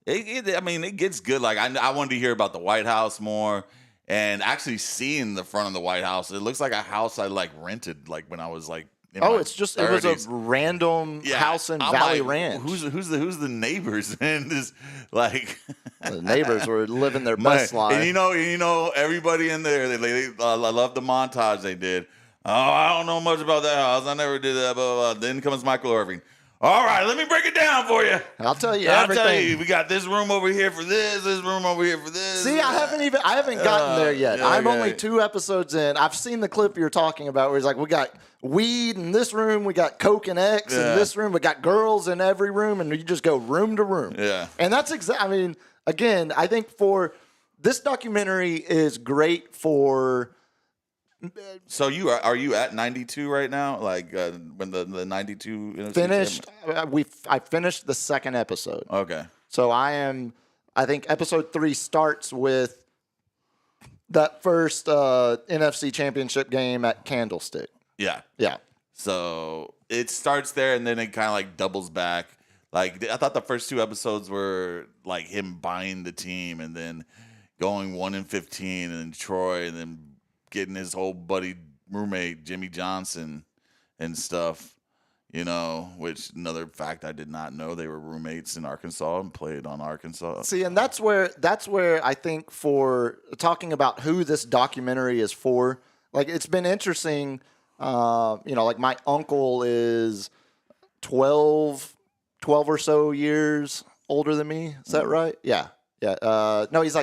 it gets good. Like, I wanted to hear about the White House more. And actually seeing the front of the White House, it looks like a house I rented when I was in my 30s. It was a random house in Valley Ranch. Who's the neighbors? And this the neighbors were living their best life. And you know everybody in there. I love the montage they did. Oh, I don't know much about that house. I never did that. Blah, blah, blah. Then comes Michael Irvin. All right, let me break it down for you. I'll tell you everything. We got this room over here for this room over here for this. See, I haven't gotten there yet. I'm only 2 episodes in. I've seen the clip you're talking about where he's like, we got weed in this room, we got Coke and X in this room, we got girls in every room, and you just go room to room. Yeah. And that's again, I think for this documentary is great for. So are you at 92 right now? When the 92 finished? I finished the 2nd episode. Okay. So I think episode 3 starts with that first NFC Championship game at Candlestick. Yeah. Yeah. So it starts there and then it kind of doubles back. I thought the first 2 episodes were him buying the team and then going 1-15 and then Troy and then getting his whole buddy roommate Jimmy Johnson and stuff, which another fact I did not know, they were roommates in Arkansas and played on Arkansas. See, and that's where I think for talking about who this documentary is for, it's been interesting. My uncle is 12 or so years older than me. Is that right? Yeah. Yeah. No, he's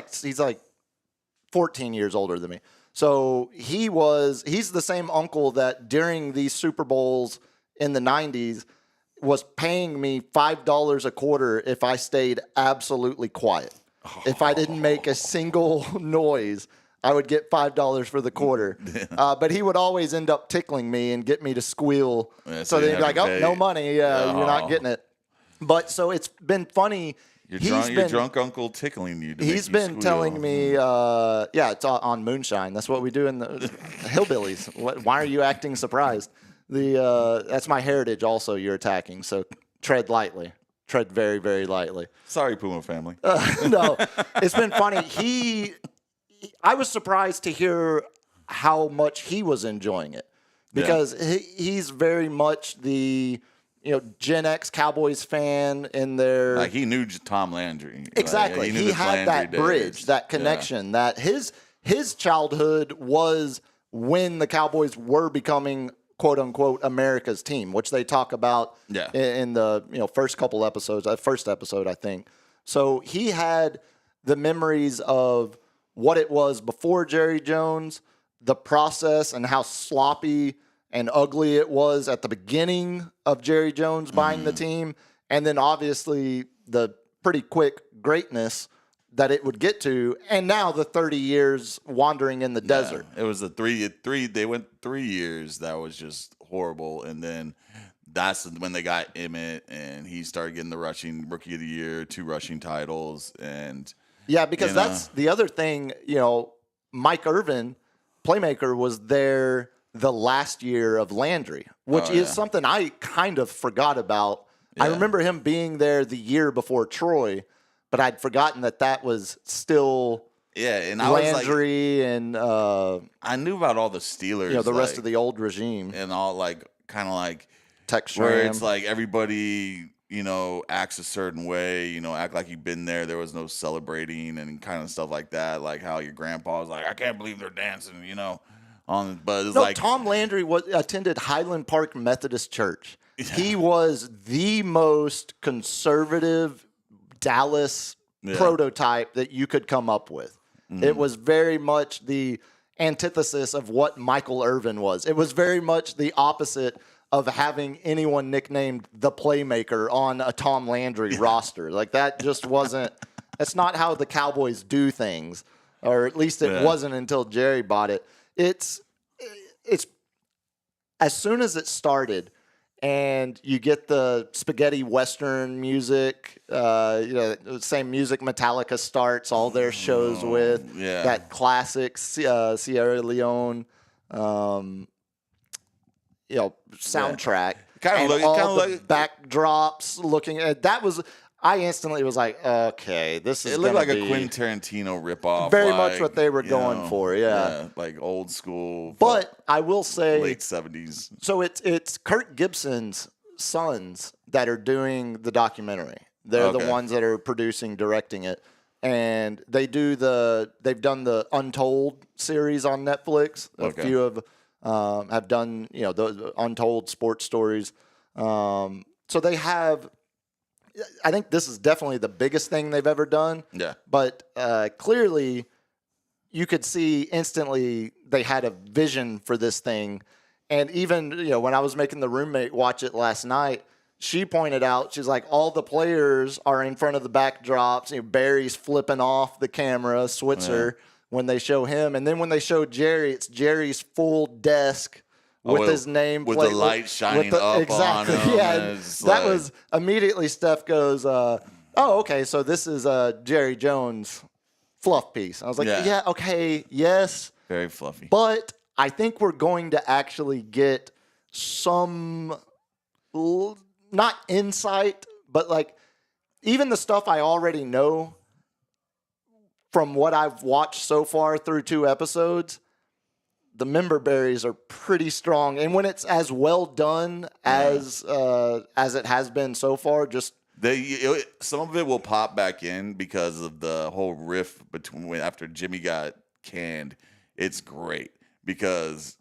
14 years older than me. So he's the same uncle that during these Super Bowls in the 90s was paying me $5 a quarter if I stayed absolutely quiet. If I didn't make a single noise, I would get $5 for the quarter. But he would always end up tickling me and get me to squeal. Yeah, so they'd be like, oh, no money. You're not getting it. But so it's been funny. Your drunk uncle tickling you. He's been telling me, it's on moonshine. That's what we do in the hillbillies. Why are you acting surprised? That's my heritage. Also, you're attacking. So tread lightly. Tread very, very lightly. Sorry, Puma family. No, it's been funny. I was surprised to hear how much he was enjoying it because he's very much the. Gen X Cowboys fan in their... he knew Tom Landry. Exactly. He had that bridge, that connection, that his childhood was when the Cowboys were becoming quote unquote America's team, which they talk about Yeah. in the first couple episodes, first episode, I think. So he had the memories of what it was before Jerry Jones, the process and how sloppy and ugly it was at the beginning of Jerry Jones buying the team, and then obviously the pretty quick greatness that it would get to, and now the 30 years wandering in the desert. It was the three. They went 3 years. That was just horrible. And then that's when they got Emmett, and he started getting the rushing rookie of the year, 2 rushing titles, and Yeah, because that's the other thing. Mike Irvin, playmaker, was there the last year of Landry, which is something I kind of forgot about. Yeah. I remember him being there the year before Troy, but I'd forgotten that was still and I was like, Landry and I knew about all the Steelers, the rest of the old regime and all kind of like Tex where Schramm. it's like everybody acts a certain way, act like you've been there. There was no celebrating and kind of stuff like that, like how your grandpa was like, I can't believe they're dancing, but it's like Tom Landry attended Highland Park Methodist Church. He was the most conservative Dallas prototype that you could come up with. It was very much the antithesis of what Michael Irvin was. It was very much the opposite of having anyone nicknamed the Playmaker on a Tom Landry roster. Like, that just wasn't – that's not how the Cowboys do things, or at least it wasn't until Jerry bought it. It's as soon as it started – and you get the spaghetti western music, same music Metallica starts all their shows with. Yeah. That classic Sierra Leone, soundtrack. Kind of the backdrops looking at that was. I instantly was like, okay, this is. It looked like be a Quentin Tarantino ripoff. very much what they were going for. Yeah, like old school. But I will say, late 70s. So it's Kirk Gibson's sons that are doing the documentary. They're the ones that are producing, directing it, and they've done the Untold series on Netflix. A few have done the Untold sports stories. So they have. I think this is definitely the biggest thing they've ever done. Yeah. But clearly, you could see instantly they had a vision for this thing. And even, when I was making the roommate watch it last night, she pointed out, she's like, all the players are in front of the backdrops. Barry's flipping off the camera, Switzer, when they show him. And then when they show Jerry, it's Jerry's full desk with his name with plate, the light shining up exactly, on him. Yeah, that was immediately. Steph goes, "Oh, okay, so this is Jerry Jones fluff piece." I was like, "Yeah, okay, yes, very fluffy." But I think we're going to actually get some, not insight, but like even the stuff I already know from what I've watched so far through 2 episodes. The member berries are pretty strong, and when it's as well done as it has been so far, just some of it will pop back in because of the whole riff between after Jimmy got canned. It's great because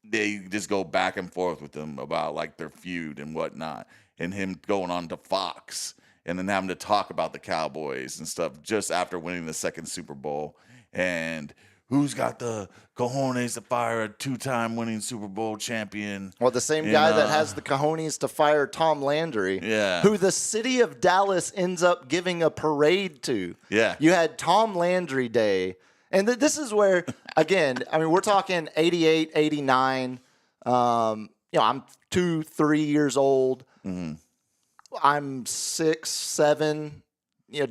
they just go back and forth with them about like their feud and whatnot, and him going on to Fox and then having to talk about the Cowboys and stuff just after winning the 2nd Super Bowl and. Who's got the cojones to fire a 2-time winning Super Bowl champion? Well, the same guy that has the cojones to fire Tom Landry, who the city of Dallas ends up giving a parade to. Yeah. You had Tom Landry Day. And this is where, again, I mean, we're talking 88, 89. I'm 2-3 years old. Mm-hmm. I'm 6, 7,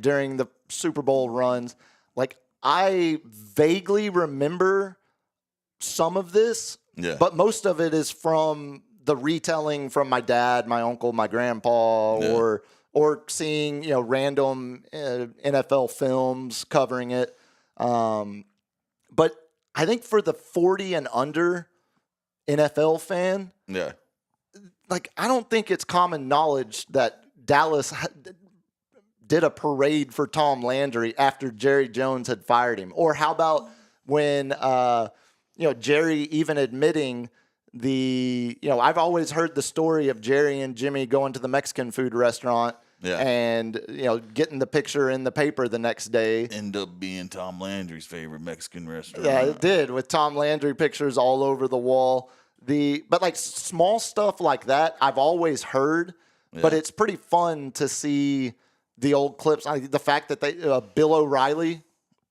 during the Super Bowl runs. Like, I vaguely remember some of this, but most of it is from the retelling from my dad, my uncle, my grandpa, or seeing random NFL films covering it. But I think for the 40 and under NFL fan, like I don't think it's common knowledge that Dallas did a parade for Tom Landry after Jerry Jones had fired him. Or how about when, Jerry even admitting I've always heard the story of Jerry and Jimmy going to the Mexican food restaurant and, getting the picture in the paper the next day. End up being Tom Landry's favorite Mexican restaurant. Yeah, it did, with Tom Landry pictures all over the wall. But like small stuff like that, I've always heard, but it's pretty fun to see the old clips. The fact that Bill O'Reilly,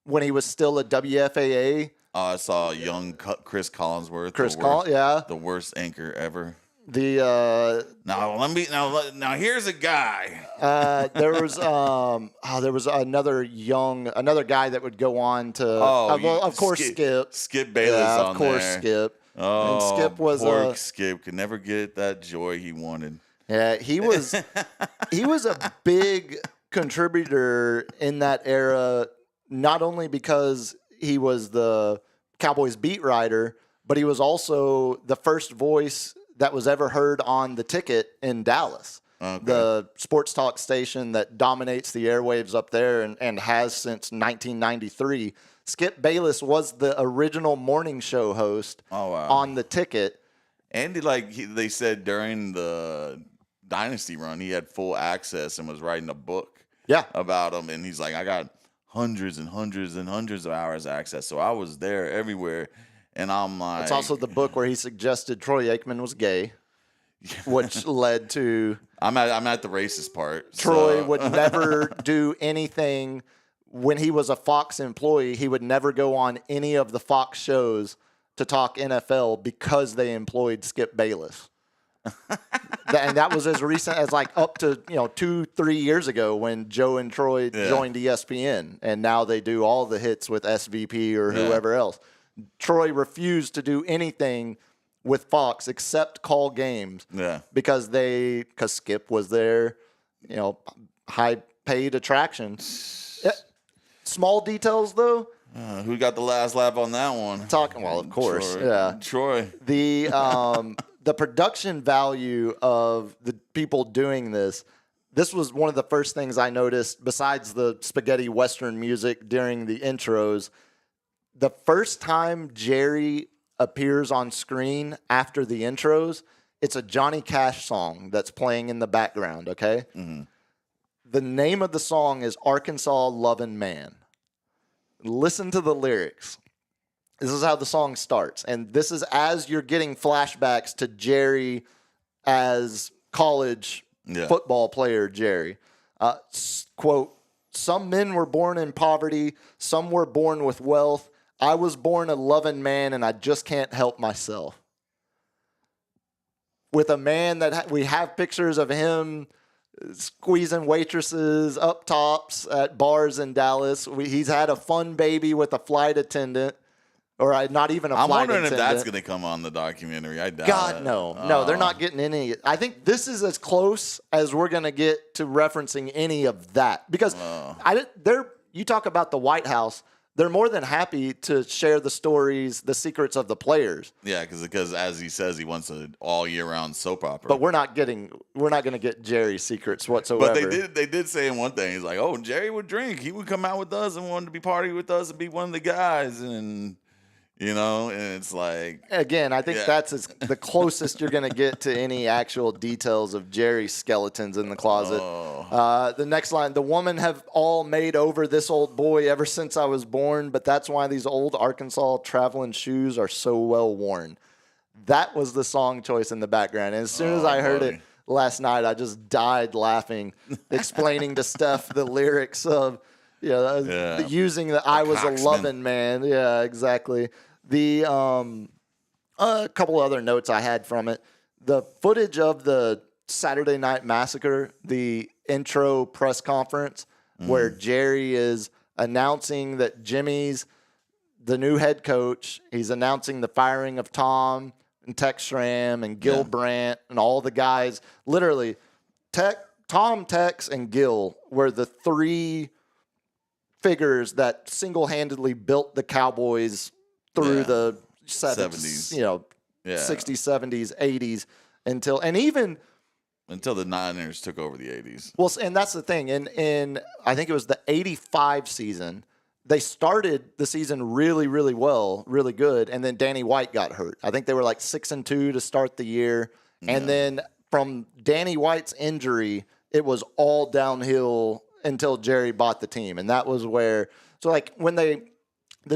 when he was still a WFAA. I saw young Chris Collinsworth. The worst anchor ever. Now here's a guy. There was another guy that would go on to. Of course, Skip Bayless yeah, on there. Of course, Skip. Oh, and Skip was Skip could never get that joy he wanted. Yeah, he was a big contributor in that era, not only because he was the Cowboys beat writer, but he was also the first voice that was ever heard on The Ticket in Dallas, the sports talk station that dominates the airwaves up there and has since 1993. Skip Bayless was the original morning show host on The Ticket. And they said during the Dynasty run, he had full access and was writing a book about him. And he's like, I got hundreds and hundreds and hundreds of hours access. So I was there everywhere. And I'm like... It's also the book where he suggested Troy Aikman was gay, which led to... I'm at the racist part. Troy would never do anything. When he was a Fox employee, he would never go on any of the Fox shows to talk NFL because they employed Skip Bayless. And that was as recent as up to 2-3 years ago when Joe and Troy joined ESPN, and now they do all the hits with SVP or whoever else. Troy refused to do anything with Fox except call games. Yeah. Because Skip was their, high paid attraction. Small details though. Who got the last laugh on that one? Of course. Troy. Yeah. Troy. The production value of the people doing this was one of the first things I noticed besides the spaghetti Western music during the intros. The first time Jerry appears on screen after the intros, it's a Johnny Cash song that's playing in the background, okay? Mm-hmm. The name of the song is Arkansas Lovin' Man. Listen to the lyrics. This is how the song starts. And this is as you're getting flashbacks to Jerry as college football player Jerry. Quote, some men were born in poverty. Some were born with wealth. I was born a loving man, and I just can't help myself. With a man that we have pictures of him squeezing waitresses up tops at bars in Dallas. He's had a fun baby with a flight attendant, or not even a flight attendant. I'm wondering if that's going to come on the documentary. I doubt God, it. No, they're not getting any. I think this is as close as we're going to get to referencing any of that. Because you talk about the White House, they're more than happy to share the stories, the secrets of the players. Yeah, because as he says, he wants an all year round soap opera. But we're not going to get Jerry's secrets whatsoever. But they did say in one thing, he's like, oh, Jerry would drink. He would come out with us and wanted to be party with us and be one of the guys. And and it's like... Again, I think that's the closest you're going to get to any actual details of Jerry's skeletons in the closet. The next line, the women have all made over this old boy ever since I was born, but that's why these old Arkansas traveling shoes are so well worn. That was the song choice in the background. And as soon as I heard it last night, I just died laughing, explaining to Steph the lyrics of... using the I was a loving man. Yeah, exactly. The a couple other notes I had from it. The footage of the Saturday Night Massacre, the intro press conference where Jerry is announcing that Jimmy's the new head coach. He's announcing the firing of Tom and Tex Schramm and Gil Brandt and all the guys. Literally, Tom, Tex, and Gil were the three figures that single-handedly built the Cowboys through the 70s, 60s, 70s, 80s until the Niners took over the 80s. Well, and that's the thing. In I think it was the 85 season, they started the season really, really well, really good, and then Danny White got hurt. I think they were like 6-2 to start the year, and then from Danny White's injury, it was all downhill until Jerry bought the team, and that was where. So like when the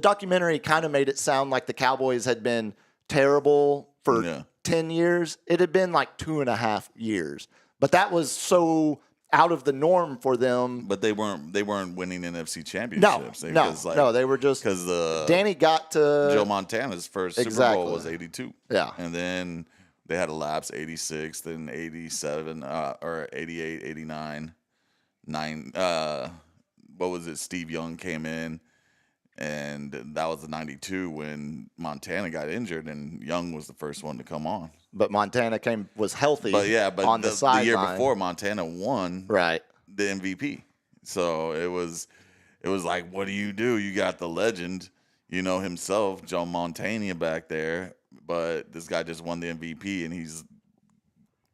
documentary kind of made it sound like the Cowboys had been terrible for 10 years. It had been like 2.5 years, but that was so out of the norm for them. But they weren't winning NFC championships. No, they were just because Danny got to Joe Montana's first Super Bowl was 82. Yeah, and then they had a lapse 86, then 87 or 88, 89, 9. What was it? Steve Young came in, and that was the 92 when Montana got injured, and Young was the first one to come on. But Montana was healthy. But on the sideline. The year before, Montana won the MVP. So it was like, what do? You got the legend, himself, Joe Montana back there, but this guy just won the MVP, and he's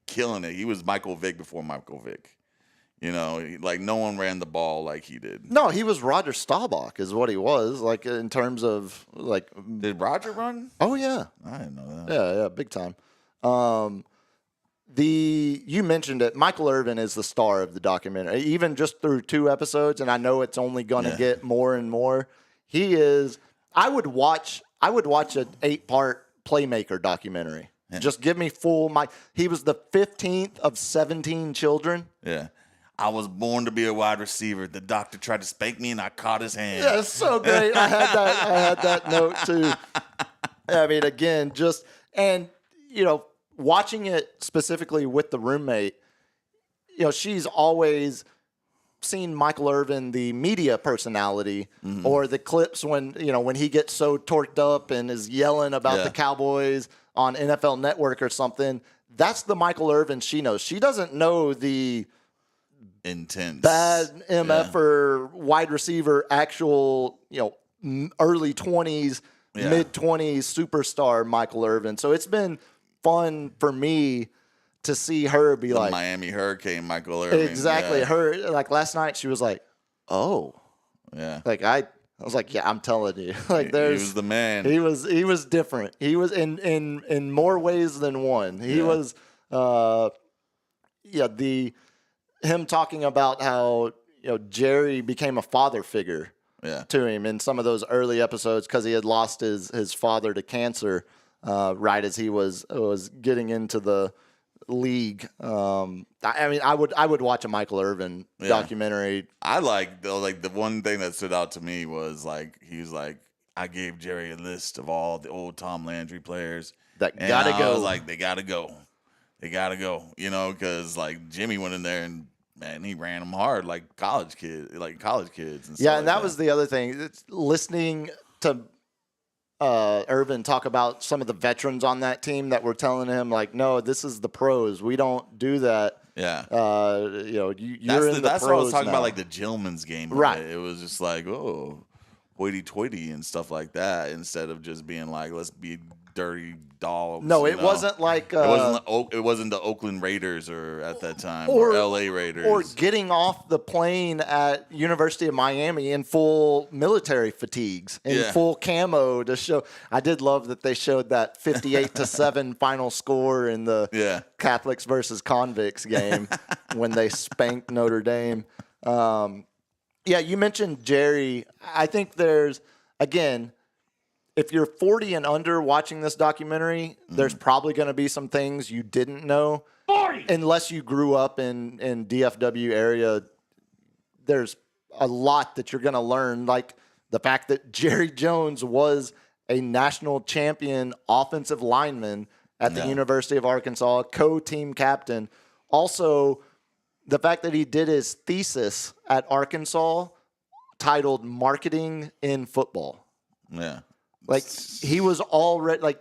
killing it. He was Michael Vick before Michael Vick. Like no one ran the ball like he did. No, he was Roger Staubach is what he was, like in terms of like. Did Roger run? Oh, yeah. I didn't know that. Yeah, big time. You mentioned it. Michael Irvin is the star of the documentary, even just through 2 episodes, and I know it's only going to get more and more. He is. I would watch an 8-part Playmaker documentary. Yeah. Just give me full. He was the 15th of 17 children. Yeah. I was born to be a wide receiver. The doctor tried to spank me, and I caught his hand. Yeah, it's so great. I had that note too. I mean, again, watching it specifically with the roommate, she's always seen Michael Irvin, the media personality, or the clips when he gets so torqued up and is yelling about the Cowboys on NFL Network or something. That's the Michael Irvin she knows. She doesn't know the intense bad MF or wide receiver, actual, early 20s, mid 20s superstar Michael Irvin. So it's been fun for me to see her be the like Miami Hurricane Michael Irvin. Exactly. Her, like last night she was like, oh, yeah. Like I was like, yeah, I'm telling you, like he was the man. He was different. He was in more ways than one. He was, him talking about how Jerry became a father figure to him in some of those early episodes because he had lost his father to cancer right as he was getting into the league. I would watch a Michael Irvin documentary. I the one thing that stood out to me was he was like, I gave Jerry a list of all the old Tom Landry players that gotta go. I was like, they gotta go. Because Jimmy went in there and man, he ran them hard like college kids and and that was the other thing. It's listening to Irvin talk about some of the veterans on that team that were telling him no, this is the pros. We don't do that. Yeah. You're in the that's pros what I was talking now. about, the Gilman's game. Right. It was just hoity-toity and stuff like that instead of just being let's be dirty dogs. No, it wasn't like it wasn't the Oakland Raiders or at that time or LA Raiders or getting off the plane at University of Miami in full military fatigues in full camo to show. I did love that they showed that 58-7 final score in the Catholics versus Convicts game when they spanked Notre Dame. You mentioned Jerry. I think there's, again, if you're 40 and under watching this documentary, there's probably going to be some things you didn't know. 40! Unless you grew up in DFW area, there's a lot that you're going to learn, like the fact that Jerry Jones was a national champion offensive lineman at the University of Arkansas, co-team captain. Also, the fact that he did his thesis at Arkansas titled Marketing in Football. Yeah. He was already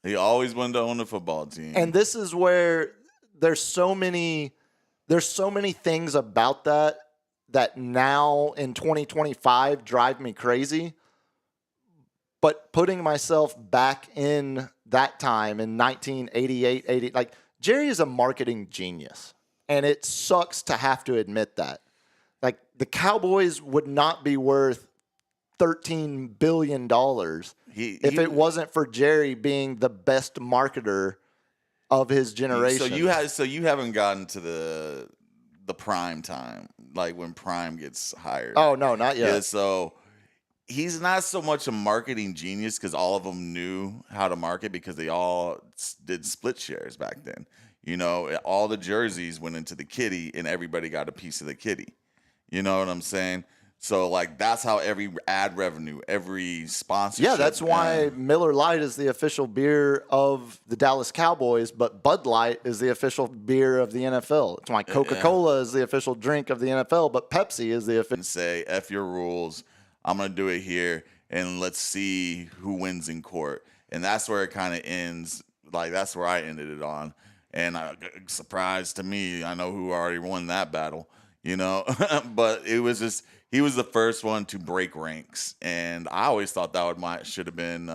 he always wanted to own a football team. And this is where there's so many things about that now in 2025 drive me crazy. But putting myself back in that time in 1988, 80, Jerry is a marketing genius. And it sucks to have to admit that. The Cowboys would not be worth $13 billion if it wasn't for Jerry being the best marketer of his generation. So you haven't gotten to the prime time, like when Prime gets hired. Oh, no, not yet. Yeah, so he's not so much a marketing genius because all of them knew how to market because they all did split shares back then. You know, all the jerseys went into the kitty and everybody got a piece of the kitty. You know what I'm saying? So, like, that's how every ad revenue, every sponsorship. Yeah, that's why Miller Lite is the official beer of the Dallas Cowboys, but Bud Light is the official beer of the NFL. It's why Coca-Cola is the official drink of the NFL, but Pepsi is the official. And say, F your rules, I'm going to do it here, and let's see who wins in court. And that's where it kind of ends. Like, that's where I ended it on. And surprise to me, I know who already won that battle, you know. But it was just, he was the first one to break ranks. And I always thought that should have been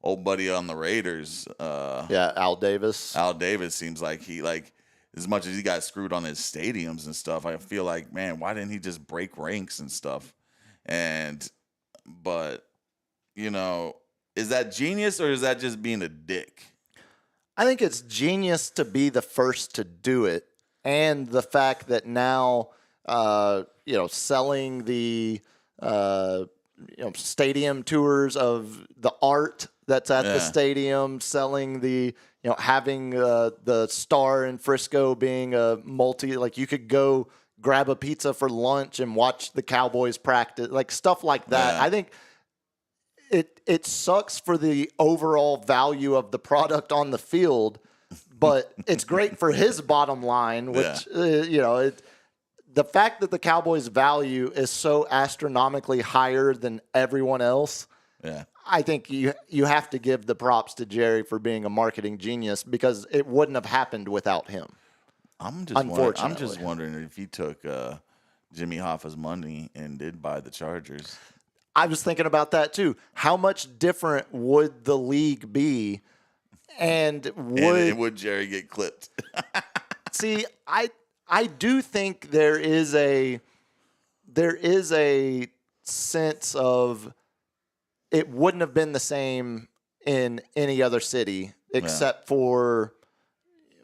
old buddy on the Raiders. Al Davis. Al Davis seems like as much as he got screwed on his stadiums and stuff, I feel like, man, why didn't he just break ranks and stuff? But, you know, is that genius or is that just being a dick? I think it's genius to be the first to do it, and the fact that now, selling the, stadium tours of the art that's at the stadium, selling the, having the Star in Frisco being a like you could go grab a pizza for lunch and watch the Cowboys practice, like stuff like that. Yeah. I think it sucks for the overall value of the product on the field, but it's great for his bottom line, which, the fact that the Cowboys' value is so astronomically higher than everyone else, I think you have to give the props to Jerry for being a marketing genius because it wouldn't have happened without him. I'm just wondering if he took Jimmy Hoffa's money and did buy the Chargers. I was thinking about that too. How much different would the league be, and would Jerry get clipped? See, I do think there is a sense of it wouldn't have been the same in any other city except for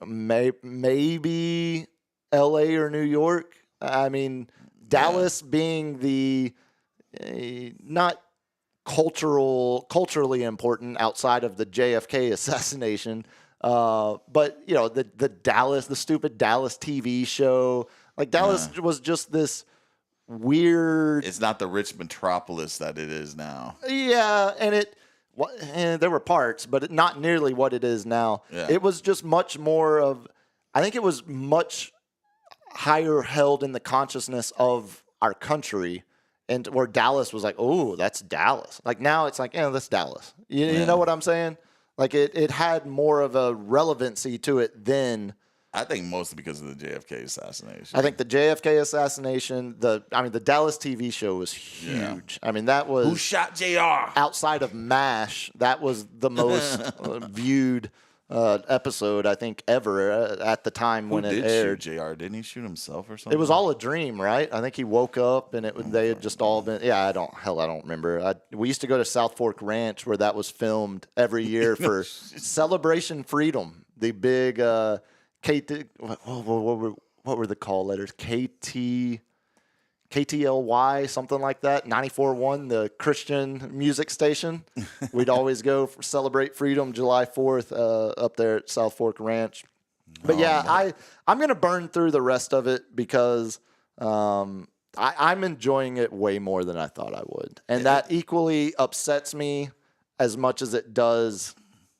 maybe L.A. or New York. I mean, Dallas being the not culturally important outside of the JFK assassination, but the stupid Dallas TV show, like Dallas was just this weird. It's not the rich metropolis that it is now. Yeah, and there were parts, but not nearly what it is now. Yeah. It was just much more of. I think it was much higher held in the consciousness of our country. And where Dallas was like, oh, that's Dallas. Like now it's like, that's Dallas. You know what I'm saying? Like it had more of a relevancy to it then. I think mostly because of the JFK assassination. I think the JFK assassination, the Dallas TV show was huge. Yeah. I mean, that was... Who shot JR? Outside of MASH, that was the most viewed episode, I think, ever at the time when it aired. Shoot JR? Didn't he shoot himself or something? It was all a dream, right? I think he woke up and they had just all been. Yeah, I don't remember. We used to go to South Fork Ranch where that was filmed every year for Celebration Freedom. The big what were the call letters? KTLY, something like that, 94.1, the Christian music station. We'd always go for Celebrate Freedom July 4th up there at South Fork Ranch. But I'm going to burn through the rest of it because I'm enjoying it way more than I thought I would. And that equally upsets me as much as it does.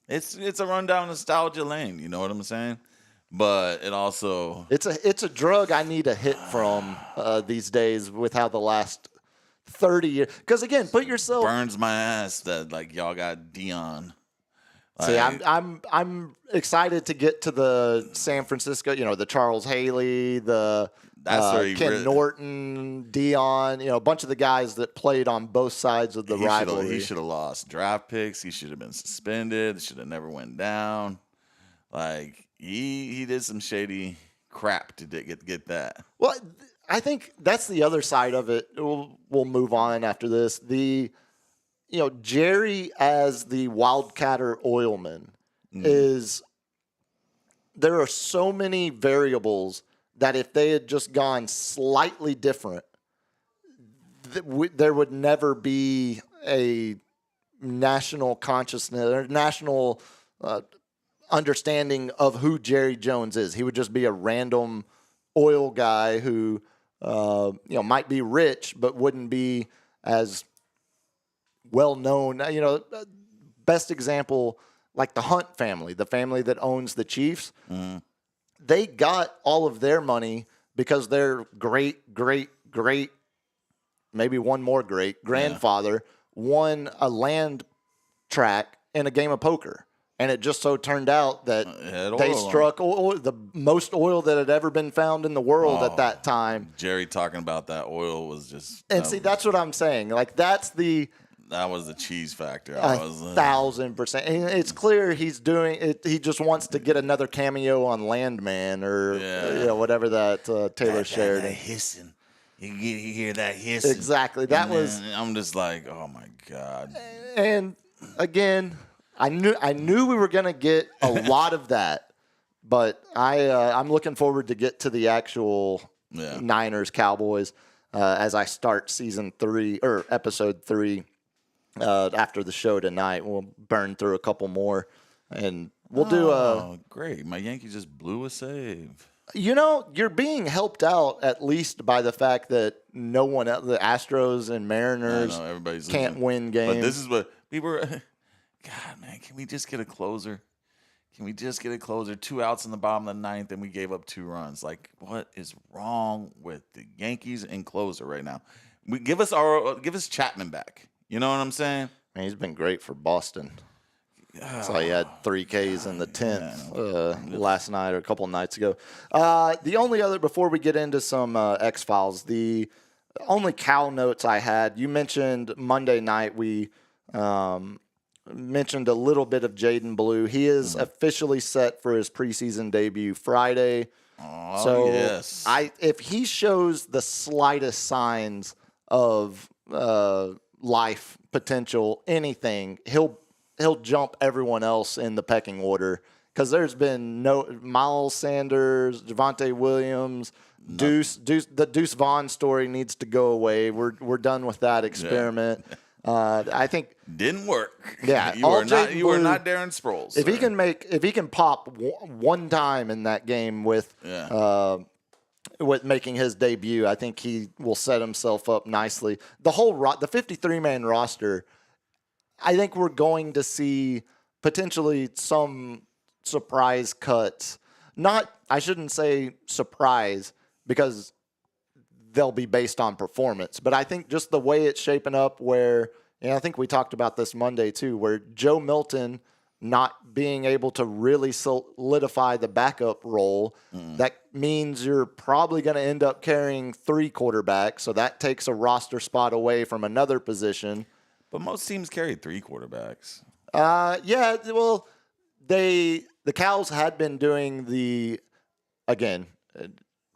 It's a rundown nostalgia lane, you know what I'm saying? But it also... It's a drug I need a hit from these days with how the last 30 years... Because, again, put yourself... Burns my ass that, like, y'all got Dion. See, I'm excited to get to the San Francisco, the Charles Haley, the Ken Norton, Dion, a bunch of the guys that played on both sides of the rivalry. He should have lost draft picks. He should have been suspended. Should have never went down. Like... He did some shady crap to get that. Well, I think that's the other side of it. We'll move on after this. Jerry as the wildcatter oilman is, there are so many variables that if they had just gone slightly different, there would never be a national consciousness or national understanding of who Jerry Jones is. He would just be a random oil guy who, might be rich, but wouldn't be as well known. Best example, like the Hunt family, the family that owns the Chiefs. They got all of their money because their great, maybe one more great grandfather won a land track in a game of poker. And it just so turned out that they struck the most oil that had ever been found in the world at that time. Jerry talking about that oil was just... that's what I'm saying. Like, that was the cheese factor. 1,000%. And it's clear he's doing it. He just wants to get another cameo on Landman or whatever that Taylor shared. That hissing. You hear that hissing. Exactly. I'm just like, oh my God. And again, I knew we were going to get a lot of that, but I'm looking forward to get to the actual Niners Cowboys as I start season 3 or episode 3 after the show tonight. We'll burn through a couple more, and we'll do a great. My Yankees just blew a save. You're being helped out at least by the fact that no one else, the Astros and Mariners, everybody's can't losing. win games. But this is what we were. God, man, can we just get a closer? Can we just get a closer? 2 outs in the bottom of the 9th, and we gave up 2 runs. Like, what is wrong with the Yankees and closer right now? Give us Chapman back. You know what I'm saying? Man, he's been great for Boston. So he had 3 Ks in the 10th last night or a couple nights ago. The only other, before we get into some X-Files, the only Cal notes I had, you mentioned Monday night we mentioned a little bit of Jaden Blue. He is officially set for his preseason debut Friday. Oh, so yes. If he shows the slightest signs of life potential, anything, he'll jump everyone else in the pecking order, because there's been no Miles Sanders, Javonte Williams, Deuce. The Deuce Vaughn story needs to go away. We're done with that experiment. I think didn't work. Yeah, you were not Darren Sproles. If he can pop one time in that game with making his debut, I think he will set himself up nicely. The 53-man roster, I think we're going to see potentially some surprise cuts. I shouldn't say surprise, because they'll be based on performance. But I think just the way it's shaping up, where, I think we talked about this Monday too, where Joe Milton not being able to really solidify the backup role, that means you're probably going to end up carrying 3 quarterbacks. So that takes a roster spot away from another position. But most teams carry 3 quarterbacks. Yeah, well, the Cows had been doing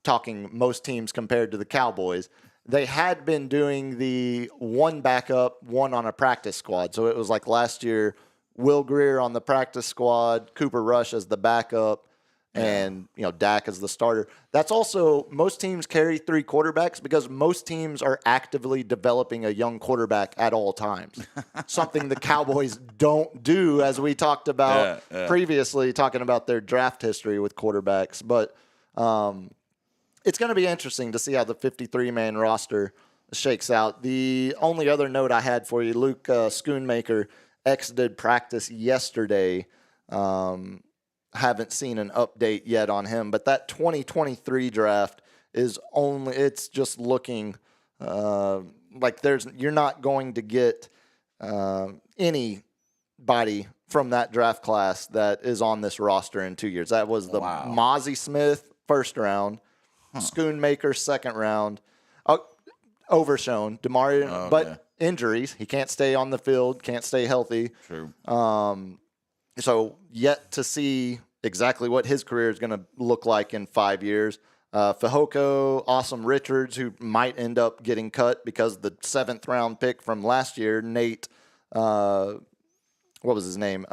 talking most teams compared to the Cowboys, they had been doing the 1 backup, 1 on a practice squad. So it was like last year, Will Greer on the practice squad, Cooper Rush as the backup, and Dak as the starter. That's also, most teams carry 3 quarterbacks because most teams are actively developing a young quarterback at all times. Something the Cowboys don't do, as we talked about previously, talking about their draft history with quarterbacks. But it's going to be interesting to see how the 53-man roster shakes out. The only other note I had for you, Luke Schoonmaker exited practice yesterday. Haven't seen an update yet on him, but that 2023 draft it's just looking like you're not going to get anybody from that draft class that is on this roster in 2 years. That was the Mozzie Smith first round, Schoonmaker second round, Overshown, Demario, but injuries. He can't stay on the field, can't stay healthy. True. So yet to see exactly what his career is going to look like in 5 years. Fehoko, Awesome Richards, who might end up getting cut because the 7th round pick from last year, Nate, what was his name?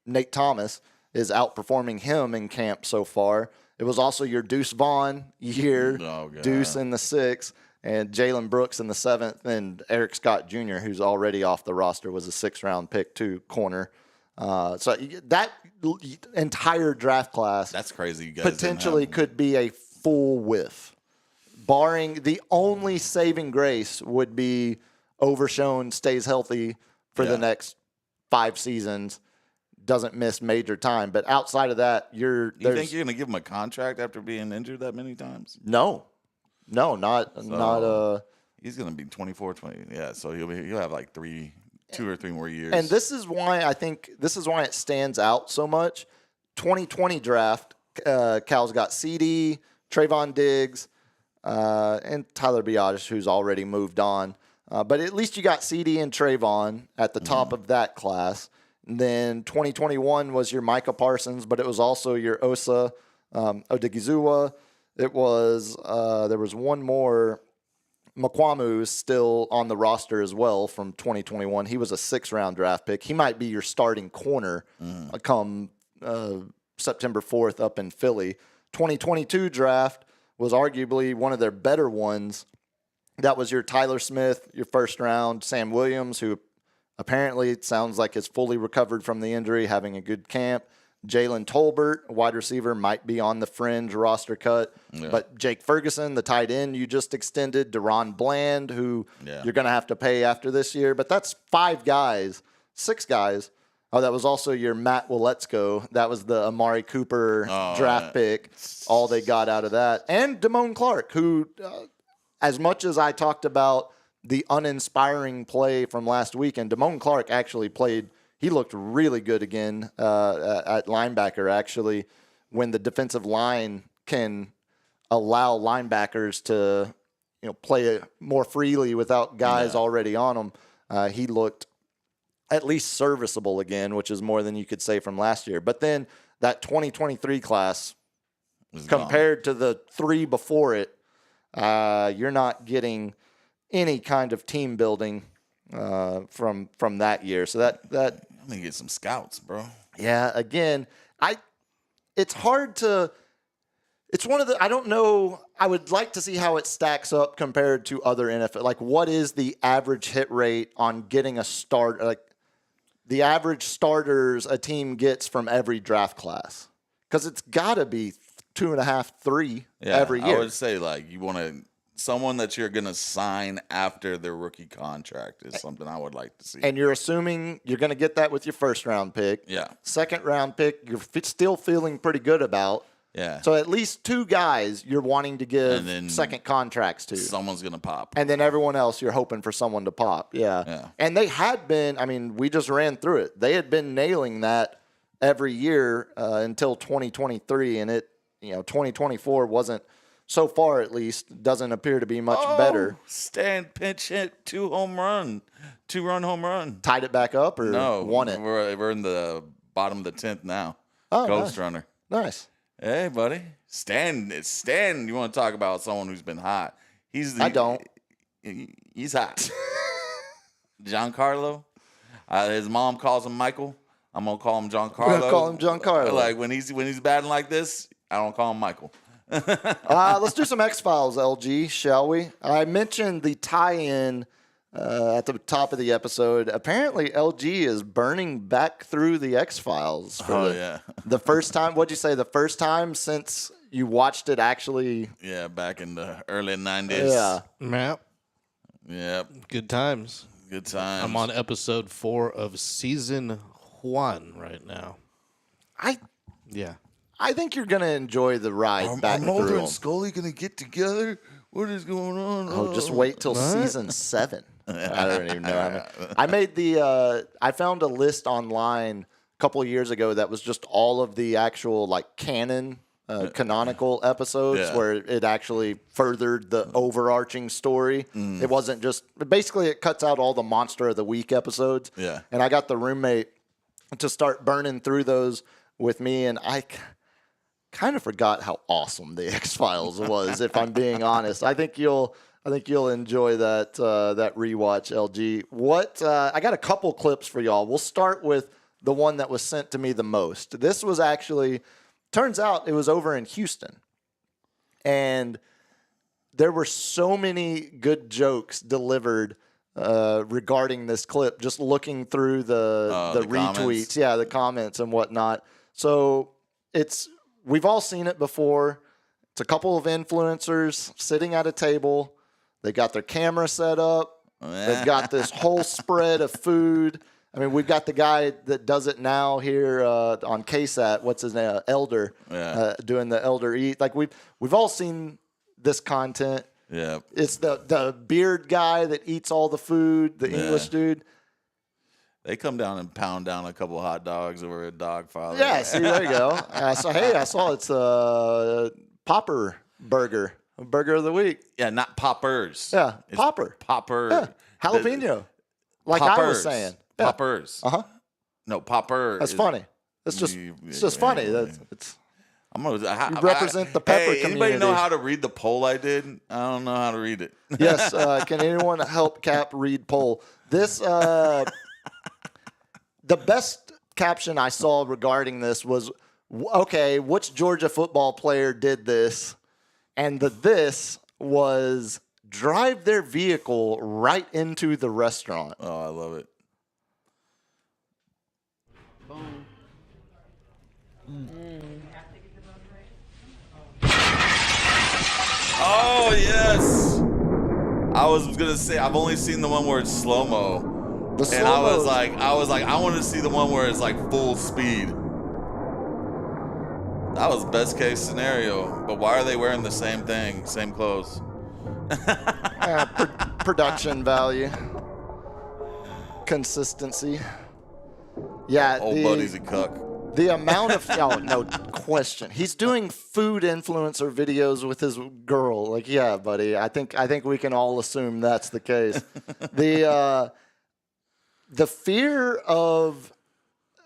Nate Thomas is outperforming him in camp so far. It was also your Deuce Vaughn year, Deuce in the 6th, and Jalen Brooks in the 7th, and Eric Scott Jr., who's already off the roster, was a 6th round pick too, corner. So that entire draft class, that's crazy. You guys potentially could be a full whiff. Barring the only saving grace would be Overshone stays healthy for the next 5 seasons, doesn't miss major time. But outside of that, you think you're going to give him a contract after being injured that many times? No, not. He's going to be 24, 20. Yeah, so he'll have like 2 or 3 more years. And this is why it stands out so much. 2020 draft, Cal's got CD, Trayvon Diggs, and Tyler Biadasz, who's already moved on. But at least you got CD and Trayvon at the top of that class. And then 2021 was your Micah Parsons, but it was also your Osa Odigizua. It was there was one more. Makwamu is still on the roster as well from 2021. He was a 6th round draft pick. He might be your starting corner come September 4th up in Philly. 2022 draft was arguably one of their better ones. That was your Tyler Smith, your 1st round, Sam Williams, who apparently it sounds like is fully recovered from the injury, having a good camp. Jalen Tolbert, a wide receiver, might be on the fringe roster cut. Yeah. But Jake Ferguson, the tight end you just extended. Deron Bland, who you're going to have to pay after this year. But that's 6 guys. Oh, that was also your Matt Waletzko. That was the Amari Cooper draft pick. All they got out of that. And Damone Clark, who, as much as I talked about the uninspiring play from last weekend, Damone Clark actually played. He looked really good again at linebacker, actually, when the defensive line can allow linebackers to play more freely without guys already on them. He looked at least serviceable again, which is more than you could say from last year. But then that 2023 class, compared to the 3 before it, you're not getting any kind of team building from that year. So that I'm gonna get some scouts, bro. Yeah, again, it's hard to. It's one of the. I don't know. I would like to see how it stacks up compared to other NFL. Like, what is the average hit rate on getting a start? Like, the average starters a team gets from every draft class, because it's got to be 2.5, 3 every year. I would say you want to. Someone that you're going to sign after their rookie contract is something I would like to see. And you're assuming you're going to get that with your 1st round pick. Yeah. 2nd round pick, you're still feeling pretty good about. Yeah. So at least 2 guys you're wanting to give 2nd contracts to. Someone's going to pop. And then everyone else you're hoping for someone to pop. Yeah. And they had been, we just ran through it. They had been nailing that every year until 2023. And 2024 wasn't. So far, at least, doesn't appear to be much better. Stan pinch hit 2-run home run. Tied it back up or won it? We're in the bottom of the 10th now. Oh, Ghost nice. runner. Nice. Hey, buddy. Stan, you want to talk about someone who's been hot. I don't. He's hot. Giancarlo. His mom calls him Michael. I'm going to call him Giancarlo. We're going to call him Giancarlo. Like, when he's batting like this, I don't call him Michael. Let's do some X-Files, LG, shall we? I mentioned the tie-in at the top of the episode. Apparently, LG is burning back through the X-Files for the first time. What'd you say? The first time since you watched it actually? Yeah, back in the early 90s. Yeah. Yep. Good times. Good times. I'm on episode 4 of season 1 right now. I think you're going to enjoy the ride back through Mulder them. and Scully going to get together? What is going on? Oh, just wait till season 7. I don't even know. I found a list online a couple of years ago that was just all of the actual canon canonical episodes where it actually furthered the overarching story. It wasn't just basically it cuts out all the Monster of the Week episodes. Yeah. And I got the roommate to start burning through those with me, and kind of forgot how awesome the X-Files was, if I'm being honest. I think you'll enjoy that rewatch, LG. I got a couple clips for y'all. We'll start with the one that was sent to me the most. This was actually, turns out it was over in Houston. And there were so many good jokes delivered regarding this clip, just looking through the retweets, comments. Yeah, the comments and whatnot. So we've all seen it before. It's a couple of influencers sitting at a table. They got their camera set up. They've got this whole spread of food. I mean, we've got the guy that does it now here on KSAT. What's his name? Elder. Yeah. Doing the Elder Eat. Like we've all seen this content. Yeah. It's the beard guy that eats all the food, the English dude. They come down and pound down a couple of hot dogs over a dog father. Yeah, see, there you go. I saw it's a Popper burger. Burger of the week. Yeah, not poppers. Yeah, it's popper. Popper. Yeah. Jalapeno. Like poppers. I was saying. Yeah. Poppers. Uh-huh. No, popper. That's funny. It's just funny. I'm gonna you represent the pepper community. Anybody know how to read the poll I did? I don't know how to read it. Yes. Can anyone help Cap read poll? This the best caption I saw regarding this was, okay, which Georgia football player did this? And this was drive their vehicle right into the restaurant. Oh, I love it. Boom. Oh, yes. I was going to say, I've only seen the one where it's slow-mo. And I was like, I want to see the one where it's like full speed. That was best case scenario. But why are they wearing the same thing, same clothes? Production value. Consistency. Yeah. Old buddy's a cuck. The amount of no question. He's doing food influencer videos with his girl. Like, yeah, buddy. I think we can all assume that's the case. The fear of,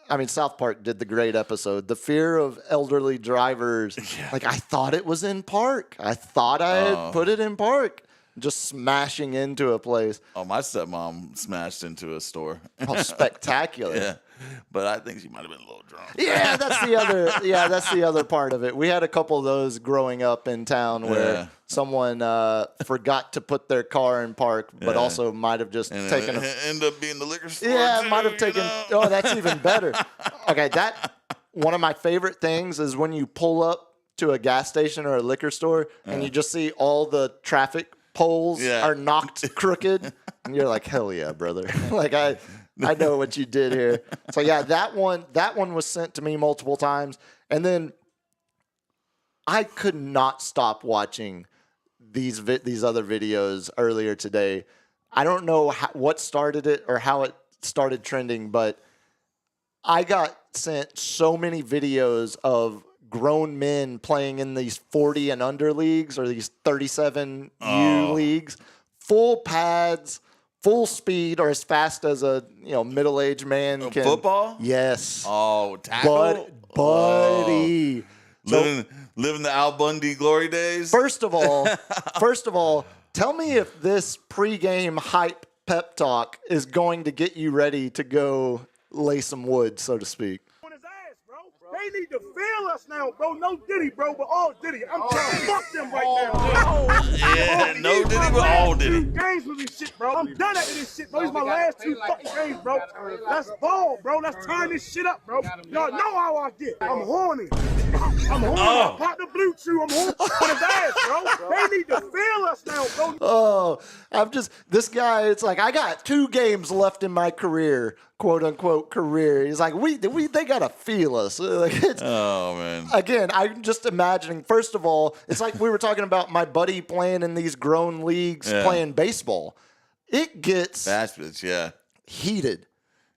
I mean, South Park did the great episode. The fear of elderly drivers. Yeah. Like, I thought it was in park. I thought I had put it in park. Just smashing into a place. Oh, my stepmom smashed into a store. Oh, spectacular. Yeah. But I think she might have been a little drunk. Yeah, that's the other part of it. We had a couple of those growing up in town where someone forgot to put their car in park, but also might have just taken end up being the liquor store. Yeah, too, might have taken. Oh, that's even better. Okay, one of my favorite things is when you pull up to a gas station or a liquor store and you just see all the traffic poles are knocked crooked, and you're like, hell yeah, brother. Like I know what you did here. So yeah, that one was sent to me multiple times, and then I could not stop watching these other videos earlier today. I don't know what started it or how it started trending, but I got sent so many videos of grown men playing in these 40 and under leagues or these 37U leagues, full pads, full speed, or as fast as a middle-aged man can. Football? Yes. Oh, tackle? Buddy. Living the Al Bundy glory days? First of all, tell me if this pregame hype pep talk is going to get you ready to go lay some wood, so to speak. They need to feel us now, bro. No Diddy, bro, but all Diddy. I'm trying to fuck them right now. Yeah, no Diddy, but all Diddy. Games with this shit, bro. I'm done after this shit, bro. These my last 2 fucking games, bro. Let's ball, bro. Let's turn this shit up, bro. Y'all know how I get. I'm horny. I'm horny. I pop the blue chew. I'm horny for his ass, bro. They need to feel us now, bro. Oh, this guy, it's like, I got 2 games left in my career, quote unquote career. He's like, they gotta feel us. Like, oh man. Again, I'm just imagining, first of all, it's like we were talking about my buddy playing in these grown leagues playing baseball. It gets heated.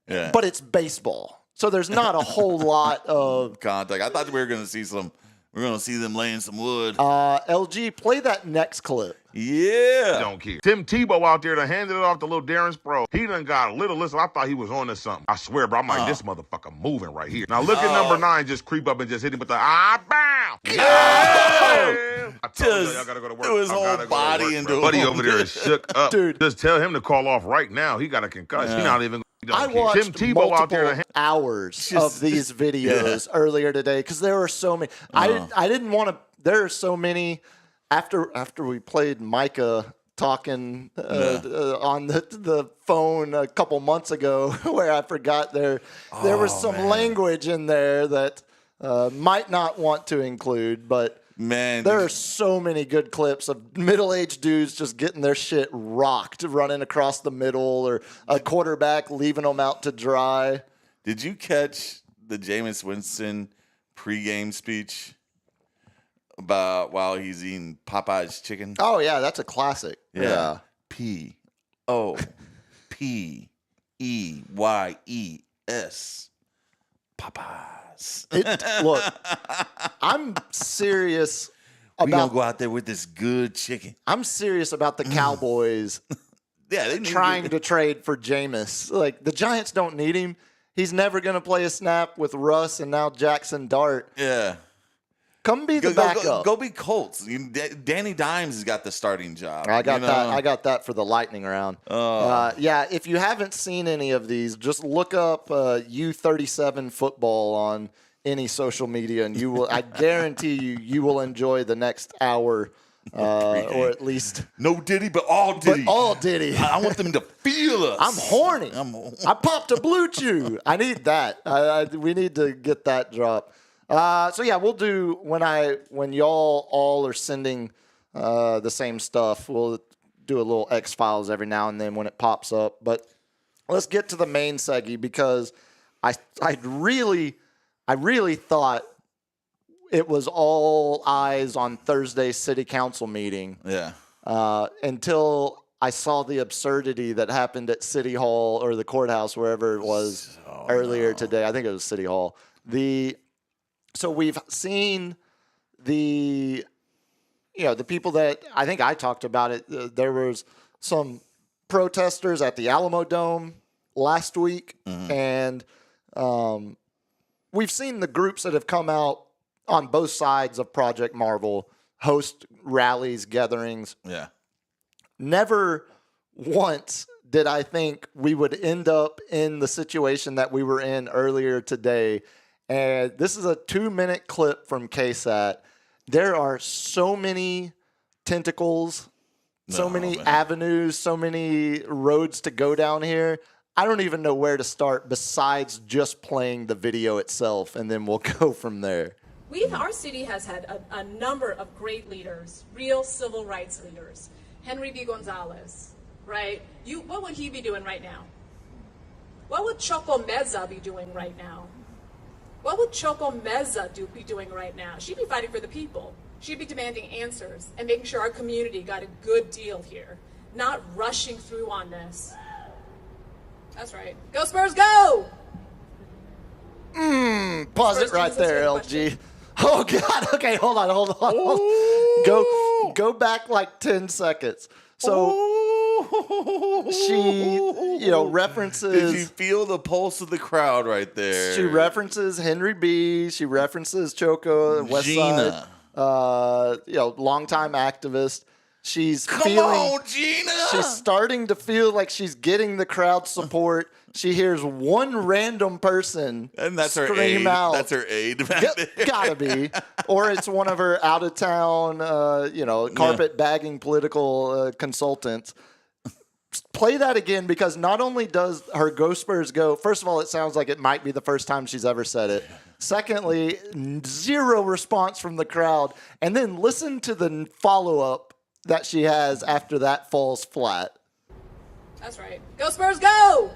Yeah. But it's baseball. So there's not a whole lot of contact. I thought we were gonna see some We're gonna see them laying some wood. LG, play that next clip. Yeah. Don't care. Tim Tebow out there to handed it off to little Darren Sproles. He done got a little. Listen, I thought he was on to something. I swear, bro. I'm like, this motherfucker moving right here. Now look at number 9 just creep up and just hit him with the bam. Yeah. I told y'all gotta go to work. Threw his whole body into him. Buddy over there is shook up. Dude. Just tell him to call off right now. He got a concussion. He not even. I watched Tim Tebow out there multiple hours of these videos earlier today because there were so many. I didn't want to. There are so many. After we played Micah talking on the phone a couple months ago, where I forgot there was some language in there that might not want to include, but. Man, there are so many good clips of middle-aged dudes just getting their shit rocked, running across the middle, or a quarterback leaving them out to dry. Did you catch the Jameis Winston pregame speech about while he's eating Popeye's chicken? Oh, yeah, that's a classic. Yeah. P-O-P-E-Y-E-S. Popeyes. Look, I'm serious We gonna about go out there with this good chicken. I'm serious about the Cowboys They trying to trade for Jameis. Like, the Giants don't need him. He's never going to play a snap with Russ and now Jackson Dart. Yeah. Come be the backup. Go be Colts. Danny Dimes has got the starting job. I got that. I got that for the lightning round. Yeah, if you haven't seen any of these, just look up U37 football on any social media, and you will. I guarantee you will enjoy the next hour, or at least no Diddy, but all Diddy. But all Diddy. I want them to feel us. I'm horny. I popped a Blue Chew. I need that. We need to get that drop. So yeah, we'll do when y'all all are sending the same stuff. We'll do a little X-Files every now and then when it pops up. But let's get to the main seggy because I really thought it was all eyes on Thursday's city council meeting. Yeah. Until I saw the absurdity that happened at City Hall or the courthouse, wherever it was earlier today. I think it was City Hall. So we've seen the people that I think I talked about it. There was some protesters at the Alamo Dome last week, and we've seen the groups that have come out on both sides of Project Marvel host rallies, gatherings. Yeah. Never once did I think we would end up in the situation that we were in earlier today. And this is a 2-minute clip from KSAT. There are so many tentacles, so many avenues, so many roads to go down here. I don't even know where to start besides just playing the video itself, and then we'll go from there. Our city has had a number of great leaders, real civil rights leaders. Henry B. Gonzalez, right? What would he be doing right now? What would Choco Meza be doing right now? What would Choco Meza be doing right now? She'd be fighting for the people. She'd be demanding answers and making sure our community got a good deal here, not rushing through on this. That's right. Go Spurs, go! Pause Spurs it right Jesus, there, good LG. question. Oh, God. Okay, hold on. Go back like 10 seconds. So she, references. Did you feel the pulse of the crowd right there? She references Henry B. She references Choco, West Gina. Side, longtime activist. She's Come on, Gina. She's starting to feel like she's getting the crowd support. She hears one random person And that's her scream aide. out. That's her aide back there. Gotta be. Or it's one of her out-of-town, carpet-bagging political consultants. Play that again because not only does her Go Spurs go, first of all, it sounds like it might be the first time she's ever said it. Secondly, zero response from the crowd. And then listen to the follow-up that she has after that falls flat. That's right. Go Spurs, go!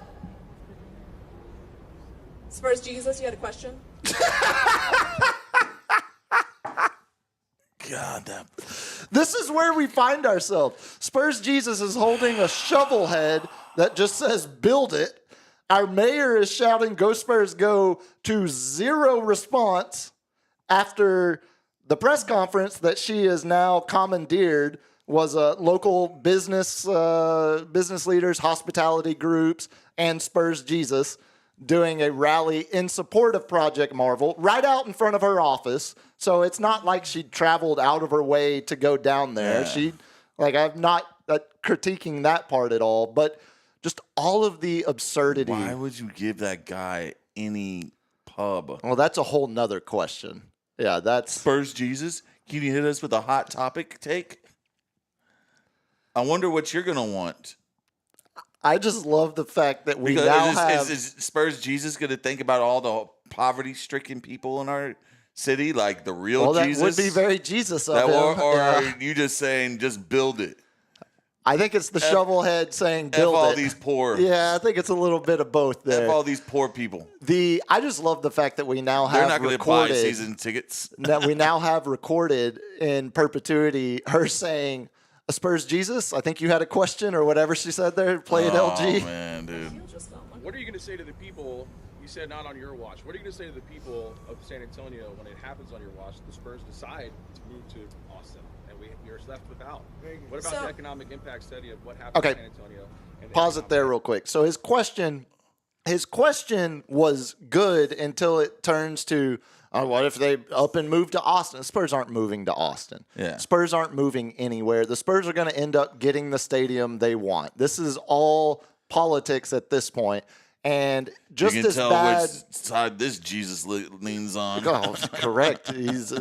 Spurs Jesus, you had a question? God, This is where we find ourselves. Spurs Jesus is holding a shovel head that just says build it. Our mayor is shouting go Spurs go to zero response after The press conference that she is now commandeered was local business leaders, hospitality groups, and Spurs Jesus doing a rally in support of Project Marvel right out in front of her office. So it's not like she traveled out of her way to go down there. Yeah. I'm not critiquing that part at all, but just all of the absurdity. Why would you give that guy any pub? Well, that's a whole nother question. Yeah, that's Spurs Jesus. Can you hit us with a hot topic take? I wonder what you're gonna want. I just love the fact that we Because now have. is Spurs Jesus gonna think about all the poverty-stricken people in our city, like the real Well, that Jesus? would be very Jesus of That, him. or Yeah. are you just saying just build it? I think it's the shovelhead saying F build all it. these poor. Yeah, I think it's a little bit of both there. F all these poor people. I just love the fact that we now They're have not going to buy recorded season tickets. that we now have recorded in perpetuity her saying, "A Spurs Jesus." I think you had a question or whatever she said there. Play it, LG. Oh man, dude. What are you going to say to the people? You said not on your watch. What are you going to say to the people of San Antonio when it happens on your watch? The Spurs decide to move to Austin, and you're left without. What about the economic impact study of what happened in San Antonio? Pause it there real quick. So his question was good until it turns to, what if they up and move to Austin? The Spurs aren't moving to Austin. Yeah. Spurs aren't moving anywhere. The Spurs are going to end up getting the stadium they want. This is all politics at this point. And just you can as tell bad. which side this Jesus leans on. Oh, correct. He's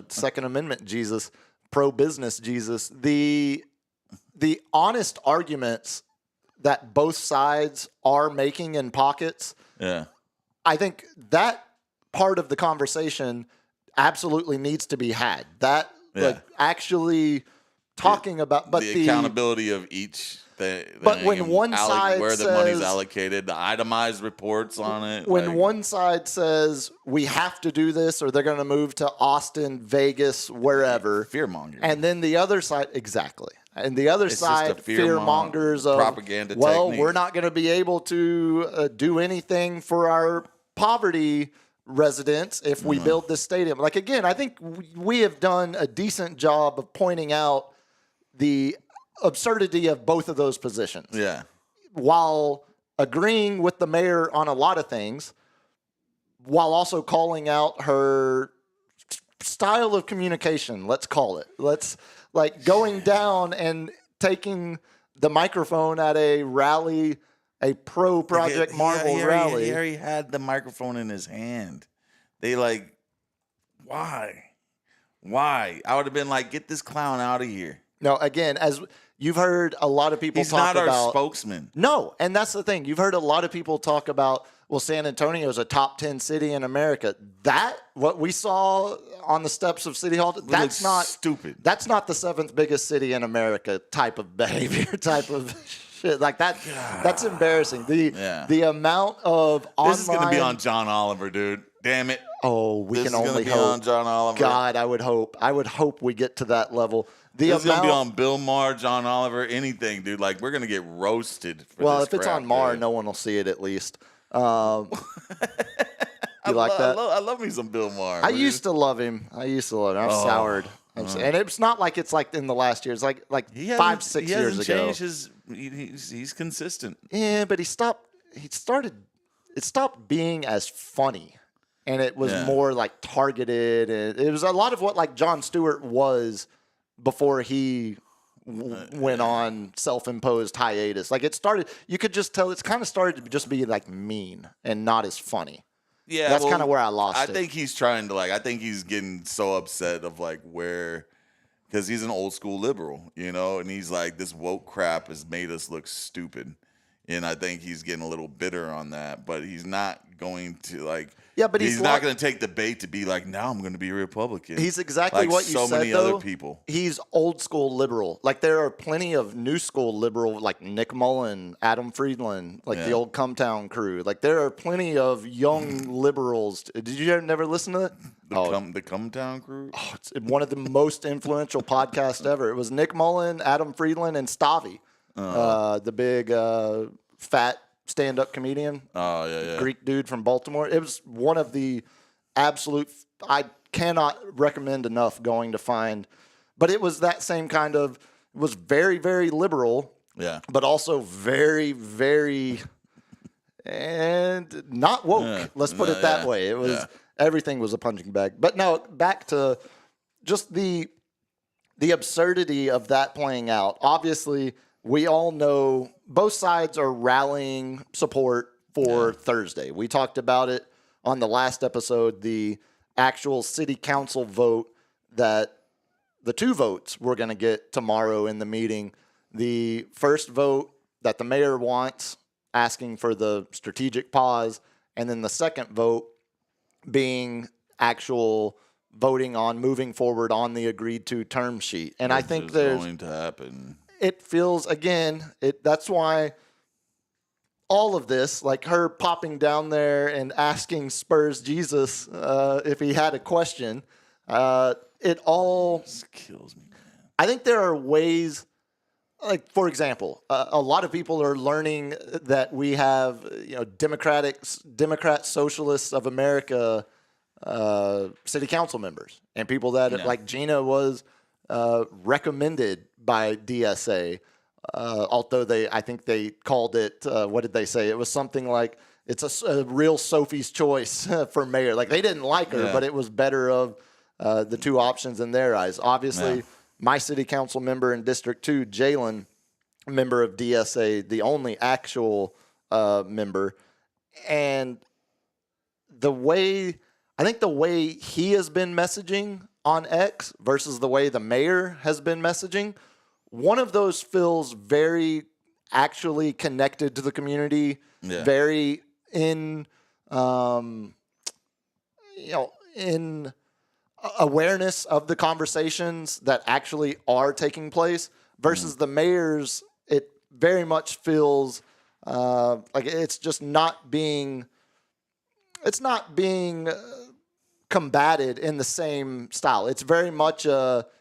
Second Amendment Jesus, pro-business Jesus. The honest arguments that both sides are making in pockets, Yeah. I think that part of the conversation absolutely needs to be had. That actually talking about, but the accountability of each. But when one side where says, the money's allocated, the itemized reports on it. When one side says we have to do this, or they're going to move to Austin, Vegas, wherever, fear mongering, and then the other side, exactly, and the other side fear mongers of propaganda. Well, technique. we're not going to be able to do anything for our poverty residents if we build this stadium. Like again, I think we have done a decent job of pointing out the absurdity of both of those positions. Yeah. While agreeing with the mayor on a lot of things, while also calling out her style of communication, let's call it. Let's like going down and taking the microphone at a rally, a pro Project Marvel rally. He already had the microphone in his hand. They like, why? I would have been like, get this clown out of here. No, again, as you've heard a lot of people He's talk not about. our spokesman. No, and that's the thing. You've heard a lot of people talk about, well, San Antonio is a top 10 city in America. That, what we saw on the steps of City Hall, that's not stupid. That's not the seventh biggest city in America type of behavior, type of shit. Like that, that's embarrassing. The amount of online. This is going to be on John Oliver, dude. Damn it. Oh, we this can is only be hope. On John Oliver. God, I would hope. I would hope we get to that level. This is going to be on Bill Maher, John Oliver, anything, dude. Like, we're going to get roasted for well, this if it's crap, on Maher, dude. no one will see it at least. You like that? I love me some Bill Maher. I used to love him. I've soured. And it's not like it's like in the last year. It's like 5-6 years ago. He's consistent. Yeah, but it stopped being as funny. And it was more like targeted. And it was a lot of what like Jon Stewart was before he went on self-imposed hiatus. Like it started, you could just tell it's kind of started to just be like mean and not as funny. Yeah, that's kind of where I lost it. I think he's trying to I think he's getting so upset of like where, because he's an old school liberal, you know, and he's like, this woke crap has made us look stupid. And I think he's getting a little bitter on that, but he's not going to like. Yeah, but he's not going to take the bait to be like, now I'm going to be a Republican. He's exactly like what you so said, many though. other people. He's old school liberal. Like there are plenty of new school liberal, like Nick Mullen, Adam Friedland, like the old Cumtown crew. Like there are plenty of young liberals. Did you never listen to it? The Cumtown crew? Oh, it's one of the most influential podcasts ever. It was Nick Mullen, Adam Friedland, and Stavi, the big fat stand-up comedian. Oh, yeah. Greek dude from Baltimore. It was one of the absolute I cannot recommend enough going to find. But it was that same kind of, it was very, very liberal. Yeah. But also very, very, and not woke. Let's put it that way. It was, everything was a punching bag. But no, back to just the absurdity of that playing out. Obviously, we all know both sides are rallying support for Thursday. We talked about it on the last episode, the actual city council vote that the 2 votes we're going to get tomorrow in the meeting. The first vote that the mayor wants, asking for the strategic pause, and then the second vote being actual voting on moving forward on the agreed to term sheet. And I think there's going to happen. It feels, again, that's why all of this, like her popping down there and asking Spurs Jesus if he had a question, it all kills me, man. I think there are ways, like, for example, a lot of people are learning that we have, Democrat Socialists of America city council members and people that, like Gina was recommended by DSA. Although I think they called it, what did they say? It was something like, it's a real Sophie's choice for mayor. Like, they didn't like her, but it was better of the 2 options in their eyes. Obviously, my city council member in District 2, Jalen, member of DSA, the only actual member. And I think the way he has been messaging on X versus the way the mayor has been messaging, one of those feels very actually connected to the community, very in awareness of the conversations that actually are taking place versus the mayor's. It very much feels like it's just not being combated in the same style. It's very much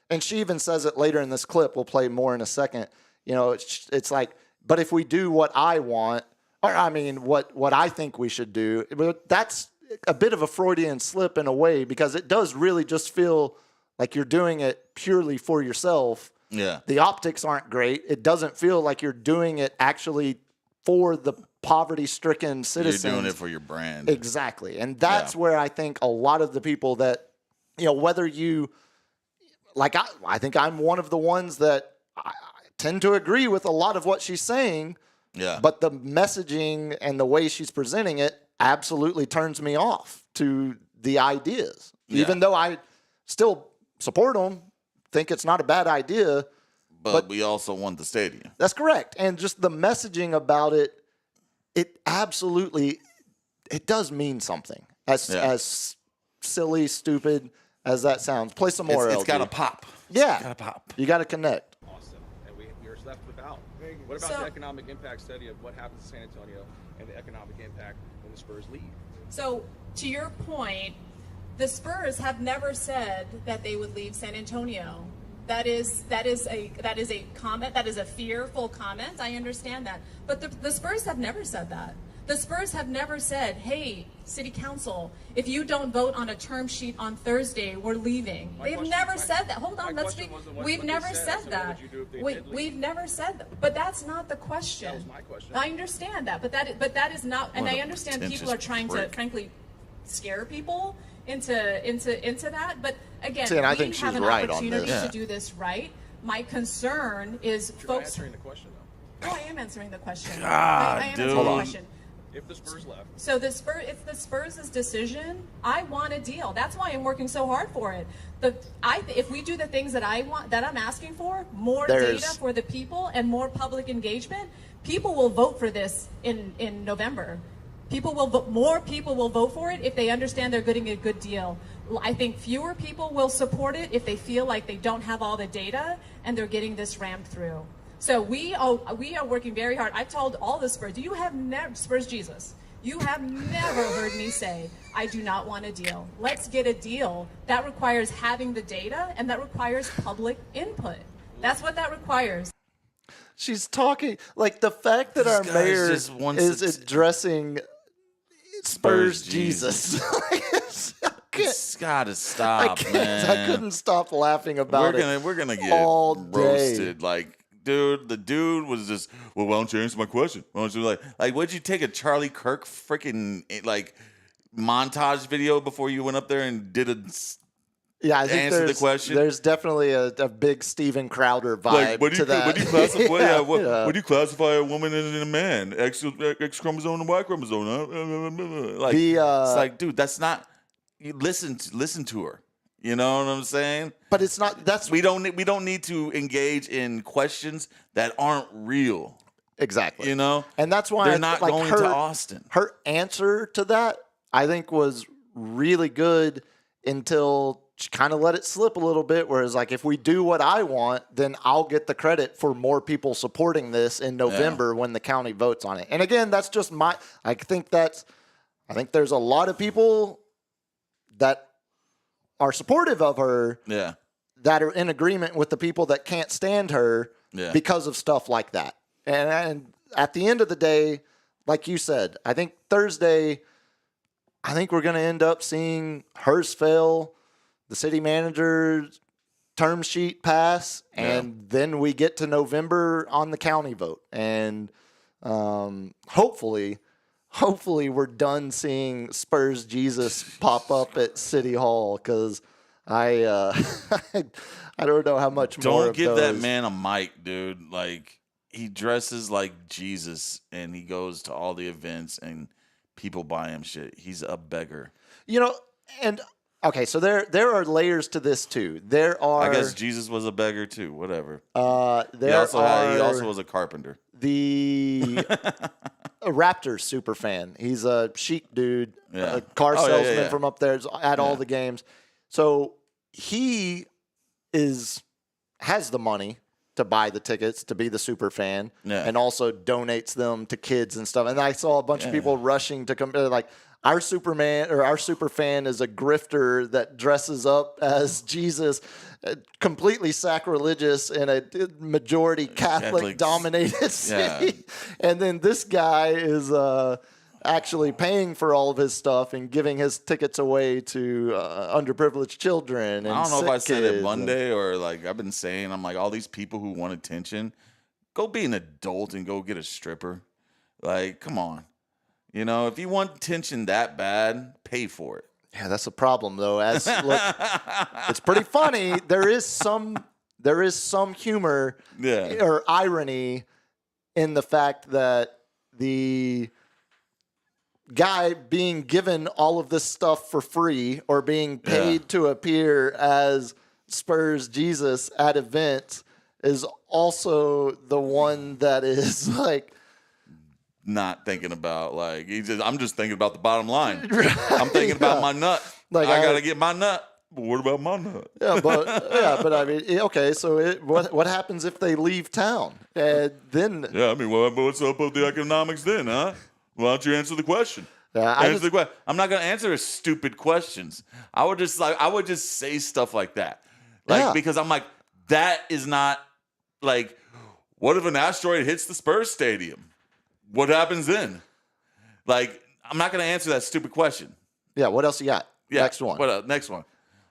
and she even says it later in this clip. We'll play more in a second. It's like, but if we do what I want, or I mean, what I think we should do, that's a bit of a Freudian slip in a way, because it does really just feel like you're doing it purely for yourself. Yeah. The optics aren't great. It doesn't feel like you're doing it actually for the poverty-stricken citizens. You're doing it for your brand. Exactly. And that's where I think a lot of the people that, whether you, like I think I'm one of the ones that I tend to agree with a lot of what she's saying. Yeah. But the messaging and the way she's presenting it absolutely turns me off to the ideas. Yeah. Even though I still support them, think it's not a bad idea. But we also want the stadium. That's correct. And just the messaging about it, it absolutely, it does mean something. As silly, stupid as that sounds. Play some more. It's LG. got to pop. Yeah. It's got to pop. You got to connect. Awesome. And we're left without. What about the economic impact study of what happens in San Antonio and the economic impact when the Spurs leave? So, to your point, the Spurs have never said that they would leave San Antonio. That is a comment. That is a fearful comment. I understand that, but the Spurs have never said that. The Spurs have never said, "Hey, City Council, if you don't vote on a term sheet on Thursday, we're leaving." They've never said that. Hold on, let's be. We've never said that. We've never said that. But that's not the question. That was my question. I understand that, but that is not. And I understand people are trying to, frankly, scare people into that. But again, See, and I we think she's have an right on opportunity this. to do this right. My concern is You're folks. answering the question, though. Oh, I am answering the question. God, I am answering the dude. question. If the Spurs left, So it's the Spurs' decision. I want a deal. That's why I'm working so hard for it. If we do the things that I want, that I'm asking for, more data for the people and more public engagement, people will vote for this in November. More people will vote for it if they understand they're getting a good deal. I think fewer people will support it if they feel like they don't have all the data and they're getting this rammed through. So we are working very hard. I've told all the Spurs, you have never, Spurs Jesus, you have never heard me say, I do not want a deal. Let's get a deal. That requires having the data, and that requires public input. That's what that requires. She's talking, like, the fact that our mayor is addressing Spurs Jesus. It's gotta stop, man. I couldn't stop laughing about it. We're gonna get all day. roasted. Like, dude, the dude was just, well, why don't you answer my question? Why don't you would you take a Charlie Kirk freaking like montage video before you went up there and did a I think answer the question? There's definitely a big Steven Crowder vibe Like, what do you, to that. what do you classify? What do you classify a woman and a man? X chromosome and Y chromosome? Huh? Like, it's like, dude, that's not. You listen to her. You know what I'm saying? But it's not. That's we don't need to engage in questions that aren't real. Exactly. You know, and that's why they're not going to Austin. Her answer to that, I think, was really good until she kind of let it slip a little bit. Whereas, like, if we do what I want, then I'll get the credit for more people supporting this in November when the county votes on it. And again, that's just my. I think there's a lot of people that are supportive of her. Yeah. That are in agreement with the people that can't stand her because of stuff like that. And at the end of the day, like you said, I think Thursday, we're going to end up seeing hers fail, the city manager's term sheet pass, and then we get to November on the county vote. And hopefully we're done seeing Spurs Jesus pop up at City Hall, because I don't know how much more. Don't give that man a mic, dude. Like, he dresses like Jesus and he goes to all the events and people buy him shit. He's a beggar. You know, and okay, so there are layers to this too. There are. I guess Jesus was a beggar too. Whatever. He also was a carpenter. The a Raptors super fan. He's a chic dude, a car salesman from up there at all the games. So he has the money to buy the tickets to be the super fan, and also donates them to kids and stuff. And I saw a bunch of people rushing to come. Like, our Superman or our super fan is a grifter that dresses up as Jesus, completely sacrilegious in a majority Catholic dominated city. And then this guy is actually paying for all of his stuff and giving his tickets away to underprivileged children. And I don't know if I said it kids Monday or like I've been saying, I'm like, all these people who want attention, go be an adult and go get a stripper. Like, come on. You know, if you want attention that bad, pay for it. Yeah, that's a problem though. Look, it's pretty funny. There is some humor or irony in the fact that the guy being given all of this stuff for free or being paid to appear as Spurs Jesus at events is also the one that is like not thinking about, like, I'm just thinking about the bottom line. I'm thinking about my nut. Like, I gotta get my nut. But what about my nut? But I mean, okay. So what happens if they leave town? And then what's up with the economics then, huh? Why don't you answer the question? Answer the question. I'm not gonna answer stupid questions. I would just say stuff like that, because I'm like, that is not like, what if an asteroid hits the Spurs stadium? What happens then? Like, I'm not gonna answer that stupid question. Yeah. What else you got? Next one. What next one?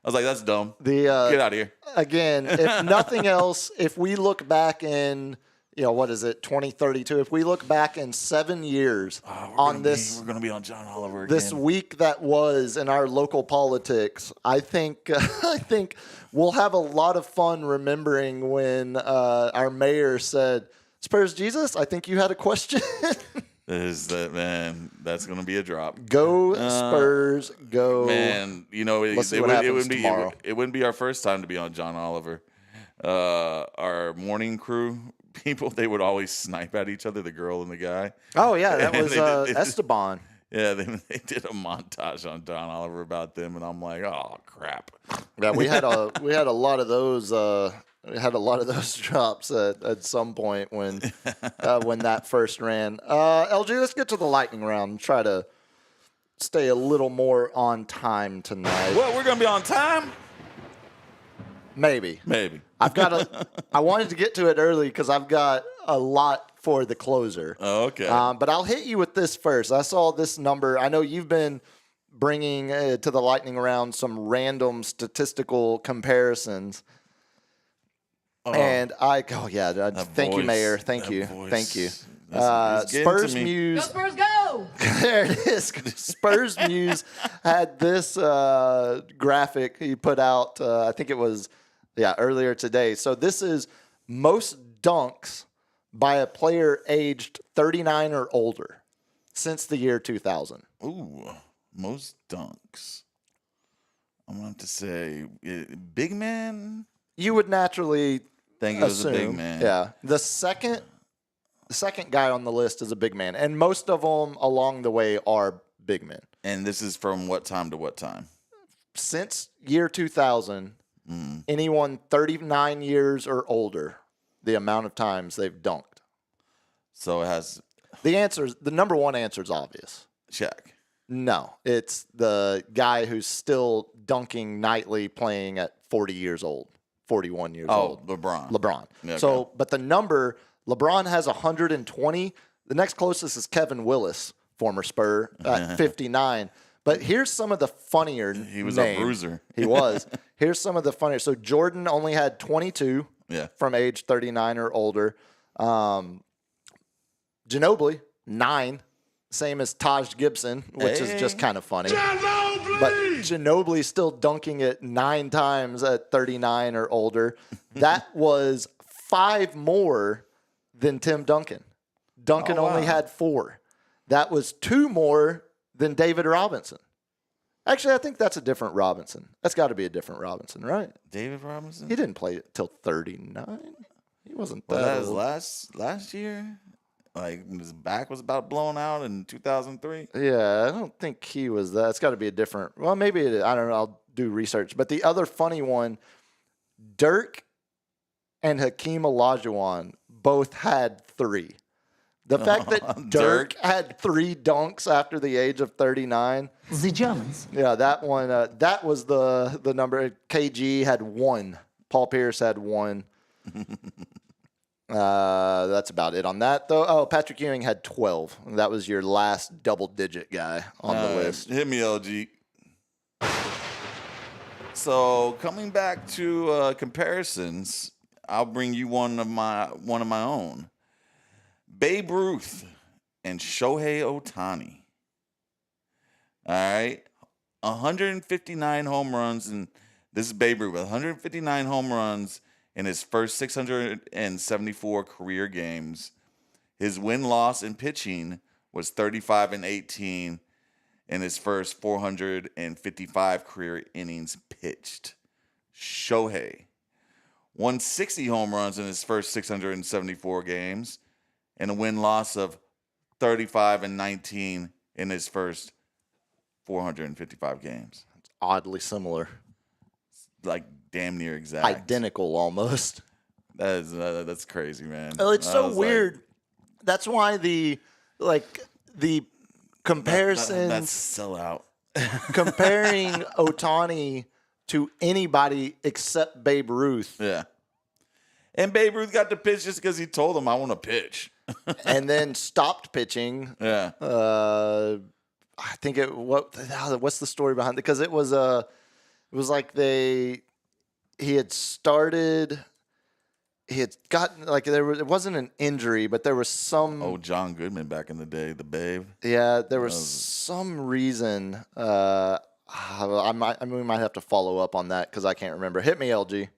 I was like, that's dumb. Get out of here. Again, if nothing else, if we look back in, what is it, 2032? If we look back in 7 years on this, we're going to be on John Oliver again. This week that was in our local politics, I think we'll have a lot of fun remembering when our mayor said, "Spurs Jesus, I think you had a question." Is that, man? That's going to be a drop. Go Spurs, go! Man, it wouldn't be our first time to be on John Oliver. Our morning crew people, they would always snipe at each other, the girl and the guy. Oh yeah, that was Esteban. Yeah, they did a montage on John Oliver about them, and I'm like, oh crap. Yeah, we had a lot of those. We had a lot of those drops at some point when that first ran. LG, let's get to the lightning round and try to stay a little more on time tonight. What, we're gonna be on time? Maybe. I wanted to get to it early because I've got a lot for the closer. Oh, okay. But I'll hit you with this first. I saw this number. I know you've been bringing to the lightning round some random statistical comparisons. And thank you, Mayor. Thank you. Spurs Muse. Go Spurs, go! There it is. Spurs Muse had this graphic he put out, I think it was, earlier today. So this is most dunks by a player aged 39 or older since the year 2000. Ooh, most dunks. I'm going to say big man. You would naturally think it was assume, a big man. Yeah. The second guy on the list is a big man, and most of them along the way are big men. And this is from what time to what time? Since year 2000, anyone 39 years or older, the amount of times they've dunked. So it has the number one answer is obvious. Shaq. No, it's the guy who's still dunking nightly, playing at 40 years old, 41 years old. LeBron. Yeah, So, okay. but the number, LeBron has 120. The next closest is Kevin Willis, former Spur, at 59. But here's some of the funnier He was names. a bruiser. He was. Here's some of the funnier. So Jordan only had 22 from age 39 or older. Ginobili, 9. Same as Taj Gibson, which is just kind of funny. But Ginobili's still dunking it 9 times at 39 or older. That was 5 more than Tim Duncan. Duncan only had 4. That was 2 more than David Robinson. Actually, I think that's a different Robinson. That's got to be a different Robinson, right? David Robinson? He didn't play it till 39. He wasn't that that was old. last year? Like, his back was about blown out in 2003? Yeah, I don't think he was that. It's got to be a different. Well, maybe it is. I don't know. I'll do research. But the other funny one, Dirk and Hakeem Olajuwon both had 3. The fact that Dirk had 3 dunks after the age of 39. The Germans. Yeah, that one. That was the number. KG had 1. Paul Pierce had 1. That's about it on that, though. Oh, Patrick Ewing had 12. That was your last double-digit guy on the list. Hit me, LG. So coming back to comparisons, I'll bring you one of my own. Babe Ruth and Shohei Ohtani. All right, 159 home runs, and this is Babe Ruth. 159 home runs in his first 674 career games. His win-loss in pitching was 35-18 in his first 455 career innings pitched. Shohei won 60 home runs in his first 674 games and a win-loss of 35-19 in his first 455 games. It's oddly similar. Like damn near exact. Identical almost. That's crazy, man. Oh, it's so weird. That's why the comparisons. That's sellout. Comparing Ohtani to anybody except Babe Ruth. Yeah. And Babe Ruth got to pitch just because he told him, I want to pitch. And then stopped pitching. Yeah. I think what's the story behind it? Because it was like he had gotten like it wasn't an injury, but there was some. Oh, John Goodman back in the day, the Babe. Yeah, there was some reason. We might have to follow up on that because I can't remember. Hit me, LG.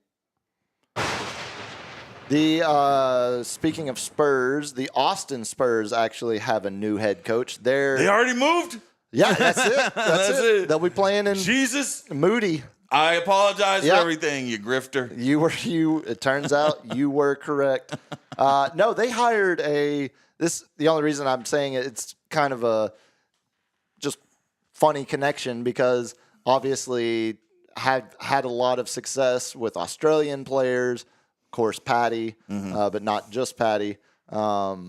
Speaking of Spurs, the Austin Spurs actually have a new head coach. They already moved? Yeah, that's it. That's it. They'll be playing in Jesus. Moody. I apologize for everything, you grifter. It turns out you were correct. No, they hired the only reason I'm saying it's kind of a just funny connection because obviously had a lot of success with Australian players. Of course, Patty, but not just Patty. Now,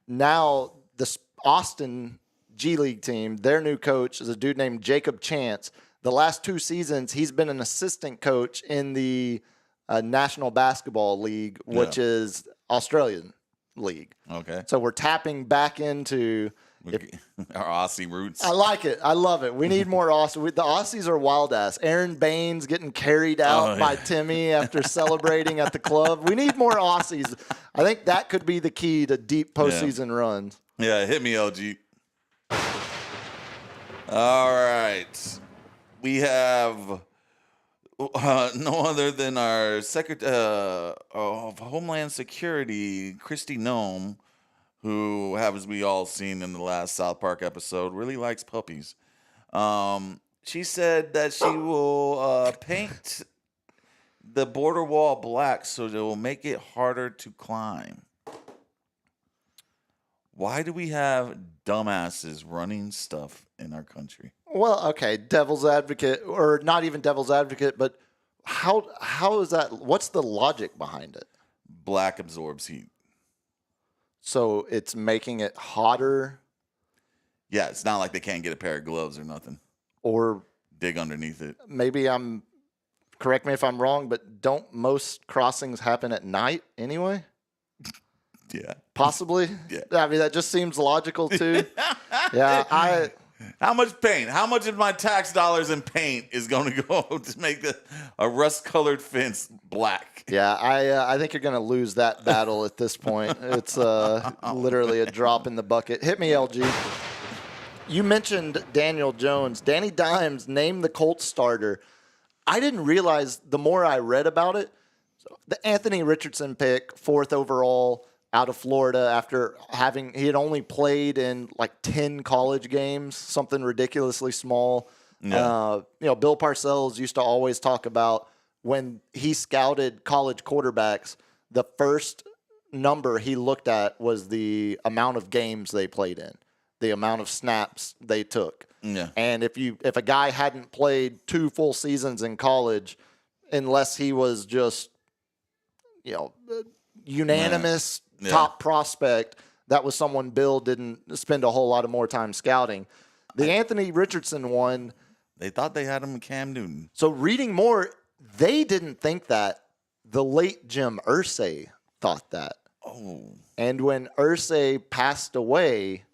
the Austin G League team, their new coach is a dude named Jacob Chance. The last 2 seasons, he's been an assistant coach in the National Basketball League, which is Australian league. Okay. So we're tapping back into Our Aussie roots. I like it. I love it. We need more Aussie. The Aussies are wild ass. Aaron Baines getting carried out by Timmy after celebrating at the club. We need more Aussies. I think that could be the key to deep postseason runs. Yeah, hit me, LG. All right. We have no other than our Secretary of Homeland Security, Kristi Noem, who happens to be all seen in the last South Park episode, really likes puppies. She said that she will paint the border wall black so it will make it harder to climb. Why do we have dumbasses running stuff in our country? Well, okay, devil's advocate, or not even devil's advocate, but how is that? What's the logic behind it? Black absorbs heat. So it's making it hotter? Yeah, it's not like they can't get a pair of gloves or nothing. Or dig underneath it. Maybe correct me if I'm wrong, but don't most crossings happen at night anyway? Yeah. Possibly? Yeah. I mean, that just seems logical too. Yeah, How much paint? How much of my tax dollars in paint is going to go to make a rust-colored fence black? Yeah, I think you're going to lose that battle at this point. It's literally a drop in the bucket. Hit me, LG. You mentioned Daniel Jones. Danny Dimes named the Colts starter. I didn't realize the more I read about it, the Anthony Richardson pick, 4th overall, out of Florida after he had only played in like 10 college games, something ridiculously small. Yeah. Bill Parcells used to always talk about when he scouted college quarterbacks, the first number he looked at was the amount of games they played in, the amount of snaps they took. Yeah. And if a guy hadn't played 2 full seasons in college, unless he was just, unanimous top prospect, that was someone Bill didn't spend a whole lot of more time scouting. The Anthony Richardson one, they thought they had him in Cam Newton. So reading more, they didn't think that. The late Jim Irsay thought that. Oh. And when Irsay passed away,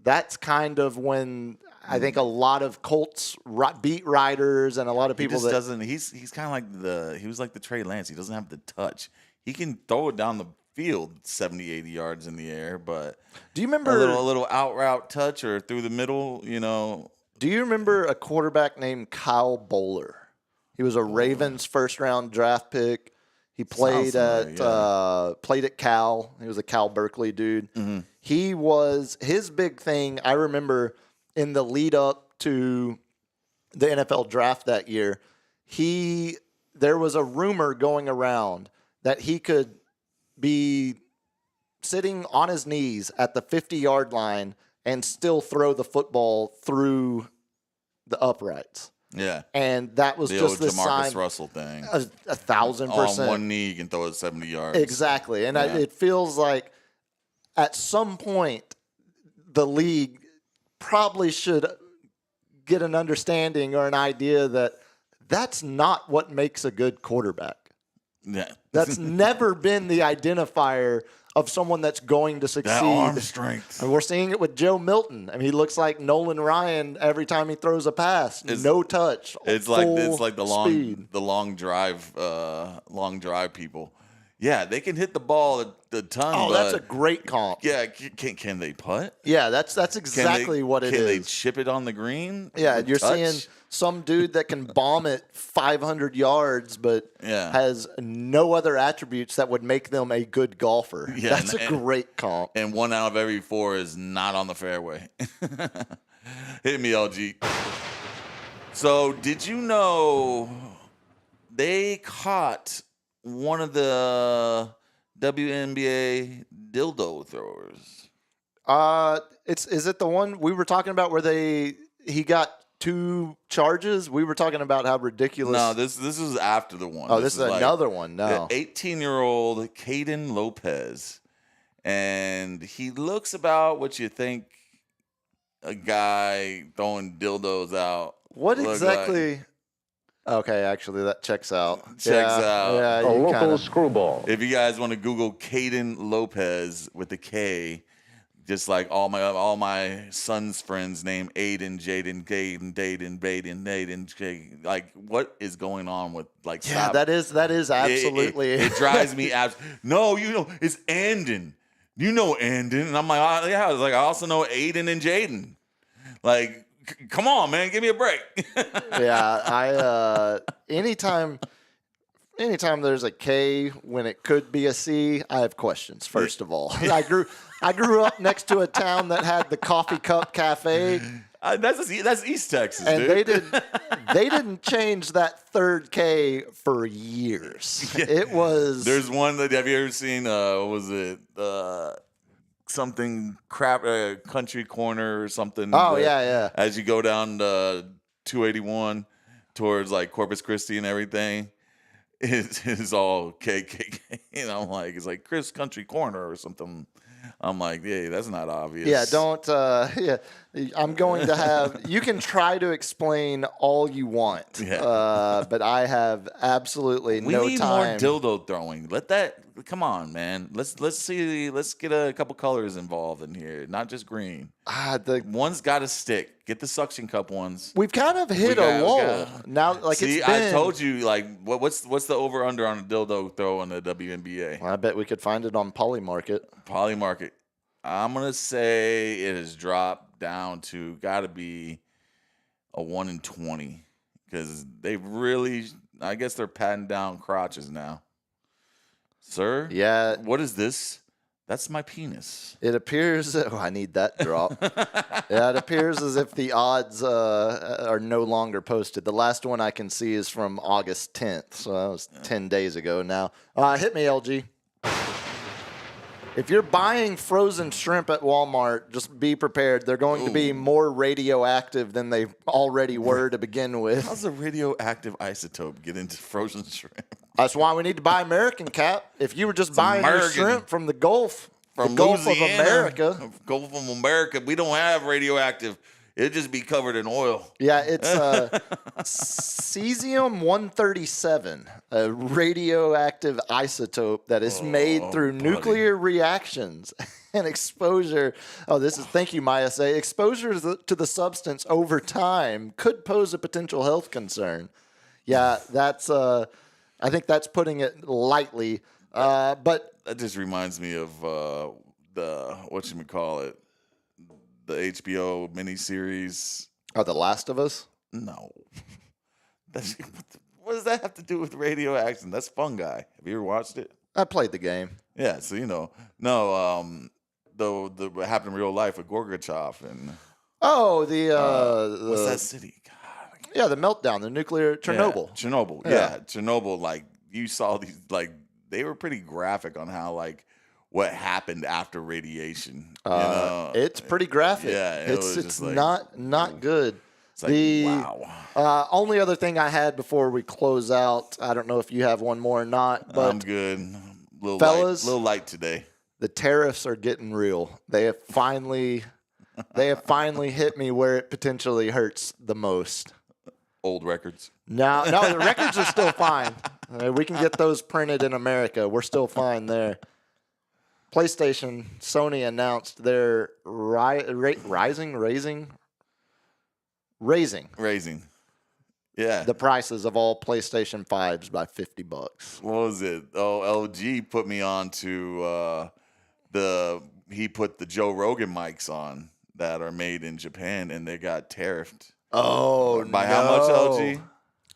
that's kind of when I think a lot of Colts beat writers and a lot of people he doesn't. He's kind of like he was like the Trey Lance. He doesn't have the touch. He can throw it down the field 70, 80 yards in the air, but do you remember a little out route touch or through the middle? Do you remember a quarterback named Kyle Bowler? He was a Ravens first-round draft pick. He played played at Cal. He was a Cal Berkeley dude. Mm-hmm. His big thing, I remember in the lead up to the NFL draft that year, there was a rumor going around that he could be sitting on his knees at the 50-yard line and still throw the football through the uprights. Yeah. And that was the just old the Jamarcus sign. Russell thing. 1,000%. On one knee, you can throw it 70 yards. Exactly. And it feels like at some point the league probably should get an understanding or an idea that that's not what makes a good quarterback. Yeah. That's never been the identifier of someone that's going to succeed. That arm strength. And we're seeing it with Joe Milton. I mean, he looks like Nolan Ryan every time he throws a pass. No touch. It's like the long drive people. Yeah, they can hit the ball a ton. Oh, that's a great comp. Yeah, can they putt? Yeah, that's exactly what it is. Can they chip it on the green? Yeah, you're seeing some dude that can bomb it 500 yards, but has no other attributes that would make them a good golfer. Yeah, that's a great comp. And 1 out of every 4 is not on the fairway. Hit me, LG. So, did you know they caught one of the WNBA dildo throwers? Is it the one we were talking about where he got 2 charges? We were talking about how ridiculous. No, this is after the one. Oh, this is another one. No, 18-year-old Caden Lopez, and he looks about what you think a guy throwing dildos out. What exactly? Like. Okay, actually, that checks out. Checks out. Yeah, a local screwball. If you guys want to Google Caden Lopez with a K, Just like all my son's friends named Aiden, Jaden, Gaden, Daden, Baden, Naden, Jaden. Like, what is going on with like? Yeah, stop. that is absolutely. It drives me No, it's Andon. You know Andon, and I'm like, yeah. I was like, I also know Aiden and Jaden. Like, come on, man, give me a break. Yeah, anytime there's a K when it could be a C, I have questions. First of all, I grew up next to a town that had the Coffee Cup Cafe. That's East Texas, and dude. they didn't change that third K for years. It was. There's one that have you ever seen? Was it something crap? Country Corner or something? Oh yeah. As you go down 281 towards like Corpus Christi and everything. It's all KKK. I'm like, it's like Chris Country Corner or something. I'm like, yeah, that's not obvious. Yeah, don't. I'm going to have. You can try to explain all you want. Yeah. But I have absolutely no time. We need more dildo throwing. Come on, man. Let's see. Let's get a couple colors involved in here, not just green. One's got to stick. Get the suction cup ones. We've kind of hit a lull now. Like, see, it's been, I told you. Like, what's the over under on a dildo throw in the WNBA? Well, I bet we could find it on Polymarket. Polymarket. I'm gonna say it has dropped down to gotta be a 1 in 20 because they've really. I guess they're patting down crotches now. Sir? Yeah. What is this? That's my penis. It appears. I need that drop. Yeah, it appears as if the odds are no longer posted. The last one I can see is from August 10th, so that was 10 days ago now. Hit me, LG. If you're buying frozen shrimp at Walmart, just be prepared. They're going to be more radioactive than they already were to begin with. How's a radioactive isotope get into frozen shrimp? That's why we need to buy American, Cap. If you were just buying your shrimp from the Gulf, from the Gulf Louisiana, of America. Gulf of America, we don't have radioactive. It'd just be covered in oil. Yeah, it's cesium-137, a radioactive isotope that is made through nuclear reactions and exposure. Thank you, Maya Say. Exposure to the substance over time could pose a potential health concern. Yeah, that's. I think that's putting it lightly. But that just reminds me of the whatchamacallit, the HBO miniseries. Oh, The Last of Us? No. What does that have to do with radioactive? That's fungi. Have you ever watched it? I played the game. Yeah, so no. The what happened in real life with Gorbachev and. Oh, what's that city? Yeah, the meltdown, the nuclear Chernobyl. Yeah, Chernobyl. Yeah, Chernobyl. Like you saw these, like they were pretty graphic on how like what happened after radiation. It's pretty graphic. Yeah, it's like, not good. It's like, wow. Only other thing I had before we close out. I don't know if you have one more or not, but I'm good. Fellas, little light today. The tariffs are getting real. They have finally hit me where it potentially hurts the most. Old records. No, the records are still fine. We can get those printed in America. We're still fine there. PlayStation, Sony announced they're raising Yeah. the prices of all PlayStation 5s by $50. What was it? Oh, LG put me on to he put the Joe Rogan mics on that are made in Japan and they got tariffed. Oh, by how much, LG?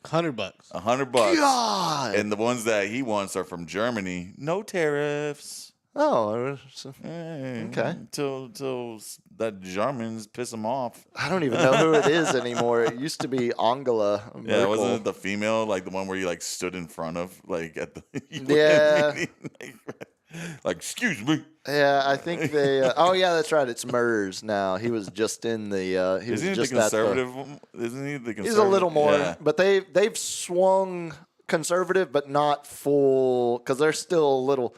$100. $100. God. And the ones that he wants are from Germany. No tariffs. Oh, Hey, okay. Till that Germans piss him off. I don't even know who it is anymore. It used to be Angela Merkel. Yeah, wasn't it the female, like the one where you like stood in front of, like at the Yeah. like, excuse me. Yeah, I think they. Oh yeah, that's right. It's Murs now. He was just in the. He was Isn't he just the conservative? Isn't he the conservative? He's a little more, Yeah. but they've swung conservative, but not full because they're still a little.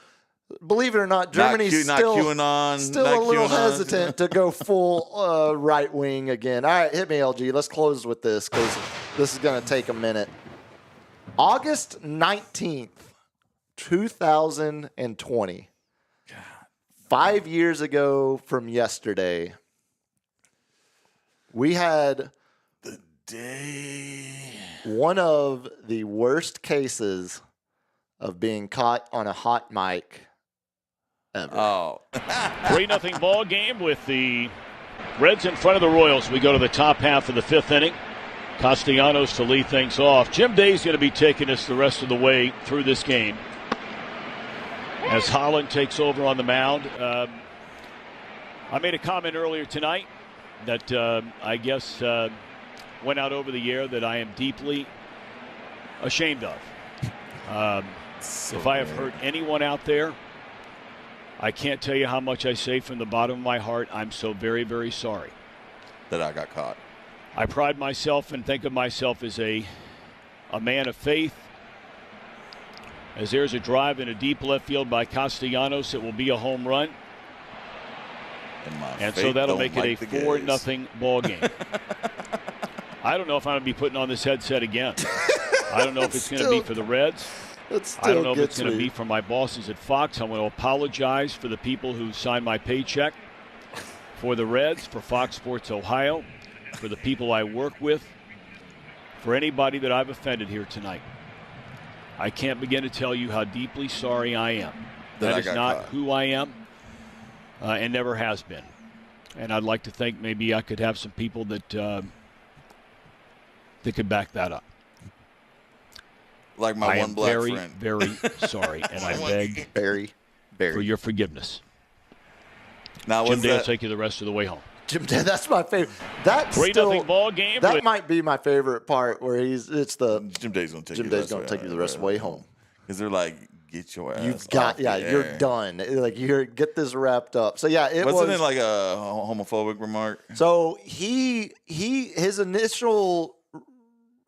Believe it or not, Germany's not still QAnon, still not a little QAnon. hesitant to go full right wing again. All right, hit me, LG. Let's close with this because this is going to take a minute. August 19th, 2020. 5 years ago from yesterday, we had one of the worst cases of being caught on a hot mic ever. Oh. 3-0 ball game with the Reds in front of the Royals. We go to the top half of the 5th inning. Castellanos to lead things off. Jim Day's going to be taking us the rest of the way through this game as Holland takes over on the mound. I made a comment earlier tonight that I guess went out over the air that I am deeply ashamed of. If I have hurt anyone out there, I can't tell you how much I say from the bottom of my heart. I'm so very, very sorry that I got caught. I pride myself and think of myself as a man of faith. As there's a drive in a deep left field by Castellanos, it will be a home run. And so that'll make it a 4-0 ball game. I don't know if I'm going to be putting on this headset again. I don't know if it's going to be for the Reds. I don't know if it's going to be for my bosses at Fox. I want to apologize for the people who signed my paycheck for the Reds, for Fox Sports Ohio, for the people I work with, for anybody that I've offended here tonight. I can't begin to tell you how deeply sorry I am. That is not who I am and never has been. And I'd like to think maybe I could have some people that could back that up. Like my one black friend. I am very, very sorry, and I beg for your forgiveness. Now, Jim Day will take you the rest of the way home. Jim Day, that's my favorite. That's 3-0 ball game. That might be my favorite part, where Jim Day's gonna take you the rest of the way home. Because they're like, get your ass. You've got, you're done. Like, get this wrapped up. So yeah, wasn't it like a homophobic remark? So his initial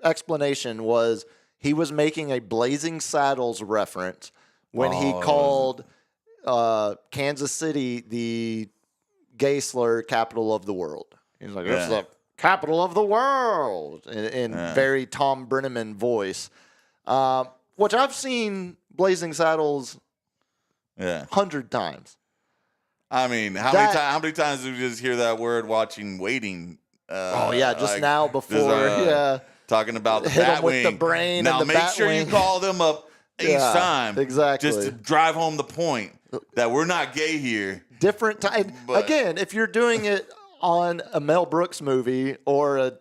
explanation was he was making a Blazing Saddles reference when he called Kansas City the gay slur capital of the world. He's like, it's the capital of the world in very Tom Brenneman voice, which I've seen Blazing Saddles 100 times. I mean, how many times did we just hear that word watching Waiting? Now before, talking about the hit bat him with wing. the brain Now and the make bat sure wing. you call them up each time, exactly, just to drive home the point that we're not gay here. Different time. Again, if you're doing it on a Mel Brooks movie or a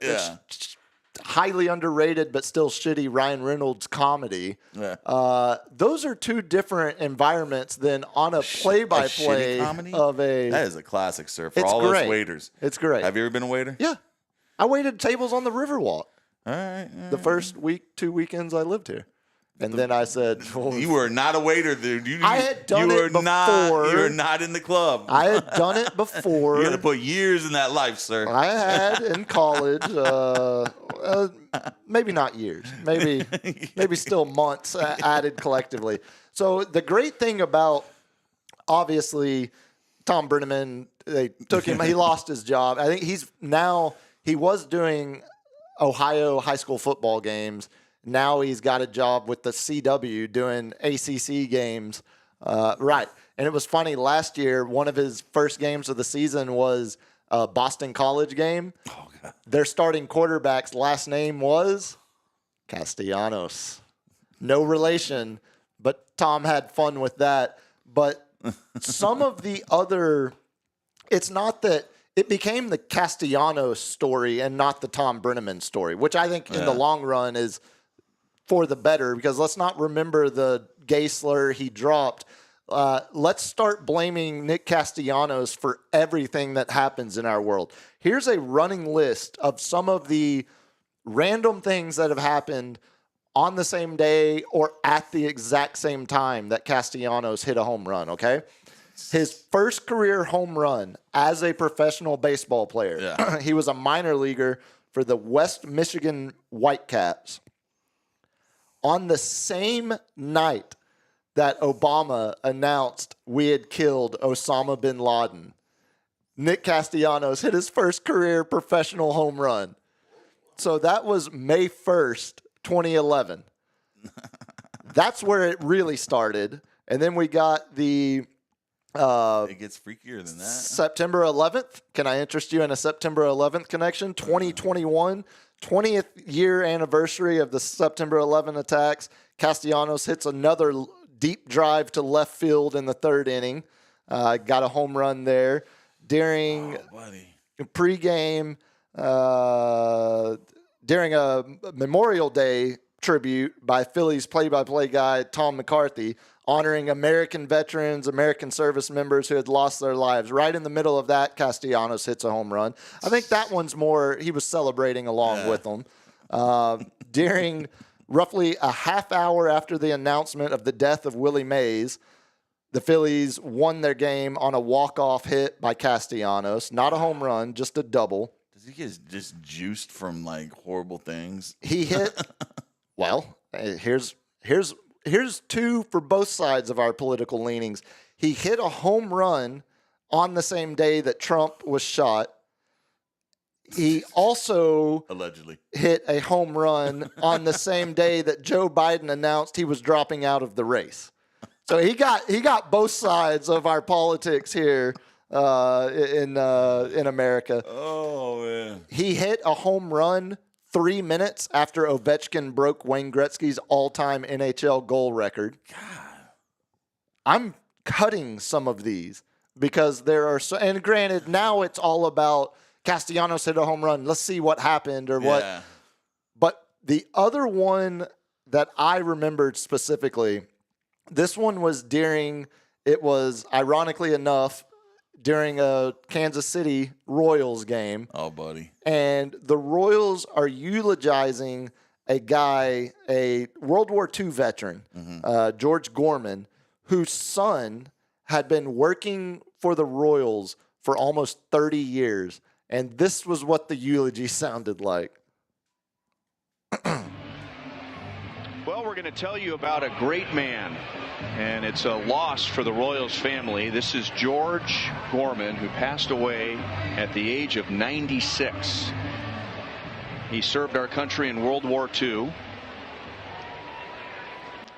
highly underrated but still shitty Ryan Reynolds comedy, those are two different environments than on a play-by-play of a... That is a classic, sir, for all those waiters. It's great. Have you ever been a waiter? Yeah. I waited tables on the Riverwalk. All right. The first two weekends I lived here. And then I said... you were not a waiter, dude. I had done it before. You were not in the club. I had done it before. You got to put years in that life, sir. I had in college. Maybe not years. Maybe still months added collectively. So the great thing about, obviously, Tom Brenneman, they took him. He lost his job. I think he was doing Ohio high school football games. Now he's got a job with the CW doing ACC games. Right. And it was funny. Last year, one of his first games of the season was a Boston College game. Oh, God. Their starting quarterback's last name was Castellanos. No relation, but Tom had fun with that. But some of the other, it's not that it became the Castellanos story and not the Tom Brenneman story, which I think in the long run is for the better, because let's not remember the gay slur he dropped. Let's start blaming Nick Castellanos for everything that happens in our world. Here's a running list of some of the random things that have happened on the same day or at the exact same time that Castellanos hit a home run, okay? His first career home run as a professional baseball player. Yeah. He was a minor leaguer for the West Michigan Whitecaps. On the same night that Obama announced we had killed Osama bin Laden, Nick Castellanos hit his first career professional home run. So that was May 1st, 2011. That's where it really started. And then we got the It gets freakier than that. September 11th. Can I interest you in a September 11th connection? 2021, 20th year anniversary of the September 11 attacks. Castellanos hits another deep drive to left field in the third inning. Got a home run there. During pregame, during a Memorial Day tribute by Phillies play-by-play guy Tom McCarthy, honoring American veterans, American service members who had lost their lives. Right in the middle of that, Castellanos hits a home run. I think that one's more, he was celebrating along with them. During roughly a half hour after the announcement of the death of Willie Mays, the Phillies won their game on a walk-off hit by Castellanos. Not a home run, just a double. Does he get just juiced from like horrible things? He hit, well, here's two for both sides of our political leanings. He hit a home run on the same day that Trump was shot. He also allegedly hit a home run on the same day that Joe Biden announced he was dropping out of the race. So he got both sides of our politics here in America. Oh man! He hit a home run 3 minutes after Ovechkin broke Wayne Gretzky's all-time NHL goal record. God, I'm cutting some of these because there are so. And granted, now it's all about Castellanos hit a home run. Let's see what happened or what. But the other one that I remembered specifically. This one was ironically enough, during a Kansas City Royals game. Oh, buddy. And the Royals are eulogizing a guy, a World War II veteran, George Gorman, whose son had been working for the Royals for almost 30 years. And this was what the eulogy sounded like. Well, we're going to tell you about a great man, and it's a loss for the Royals family. This is George Gorman, who passed away at the age of 96. He served our country in World War II.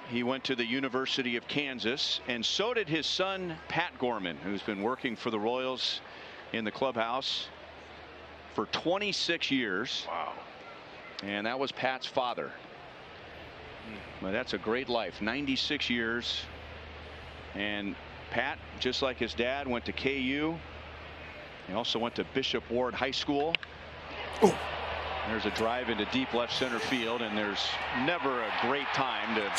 He went to the University of Kansas, and so did his son, Pat Gorman, who's been working for the Royals in the clubhouse for 26 years. Wow. And that was Pat's father. Well, that's a great life. 96 years. And Pat, just like his dad, went to KU. He also went to Bishop Ward High School. Ooh. There's a drive into deep left center field, and there's never a great time to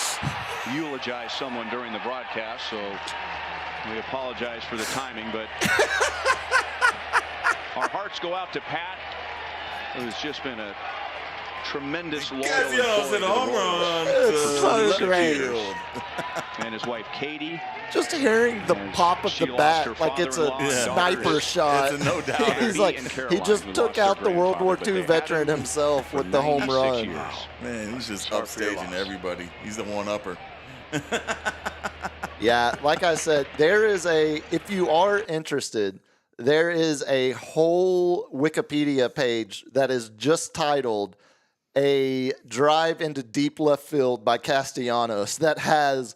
eulogize someone during the broadcast, so we apologize for the timing, but our hearts go out to Pat, who's just been a tremendous loyal and his wife Katie. Just hearing the pop of the bat like it's a sniper shot. It's a no doubt. He's like, he just took out the World War II veteran himself with the home run. Man, he's just upstaging everybody. He's the one-upper. Yeah, like I said, if you are interested, there is a whole Wikipedia page that is just titled "A Drive into Deep Left Field" by Castellanos that has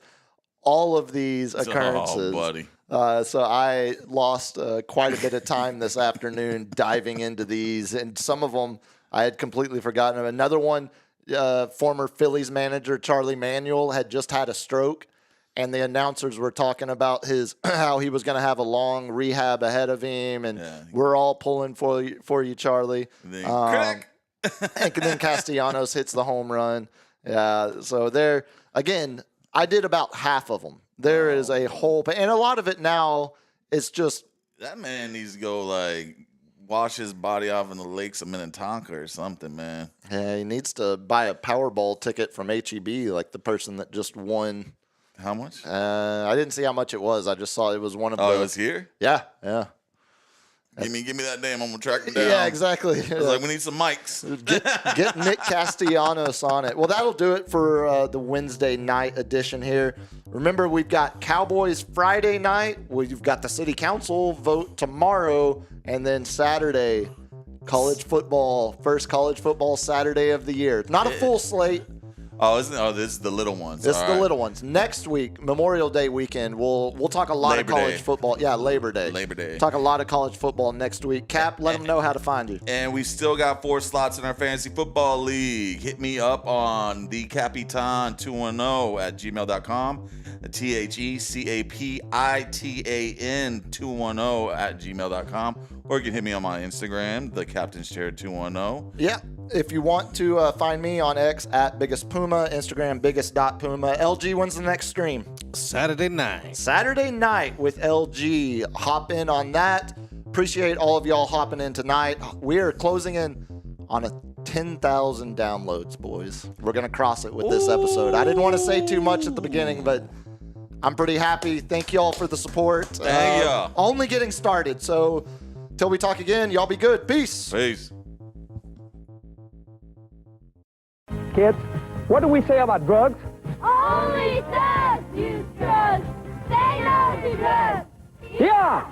all of these occurrences. Oh, buddy. So I lost quite a bit of time this afternoon diving into these, and some of them I had completely forgotten. Another one, former Phillies manager Charlie Manuel had just had a stroke, and the announcers were talking about how he was going to have a long rehab ahead of him, and we're all pulling for you, Charlie. And then Castellanos hits the home run. Yeah, so there again. I did about half of them. There is a whole, and a lot of it now is just that man needs to go like wash his body off in the lakes of Minnetonka or something, man. Yeah, he needs to buy a Powerball ticket from HEB, like the person that just won. How much? I didn't see how much it was. I just saw it was one of the. Oh, it was here? Yeah. Give me that name. I'm gonna track him down. Yeah, exactly. I was like, we need some mics. Get Nick Castellanos on it. Well, that'll do it for the Wednesday night edition here. Remember, we've got Cowboys Friday night. We've got the City Council vote tomorrow, and then Saturday, college football. First college football Saturday of the year. Not a full slate. Oh, isn't? Oh, this is the little ones. This is All the right. little ones. Next week, Memorial Day weekend, we'll talk a lot Labor of college Day. football. Yeah, Labor Day. Labor Day. Talk a lot of college football next week. Cap, let them know how to find you. And we still got 4 slots in our fantasy football league. Hit me up on thecapitan210@gmail.com. TheCapitan210@gmail.com. Or you can hit me on my Instagram, the Captain's Chair 210. Yeah. If you want to find me on X at Biggest Puma, Instagram biggest.puma. LG, when's the next stream? Saturday night. Saturday night with LG. Hop in on that. Appreciate all of y'all hopping in tonight. We are closing in on a 10,000 downloads, boys. We're going to cross it with this episode. I didn't want to say too much at the beginning, but I'm pretty happy. Thank y'all for the support. Thank ya. Only getting started. So till we talk again, y'all be good. Peace. Peace. Kids, what do we say about drugs? Only thugs use drugs. Say no to drugs. Yeah!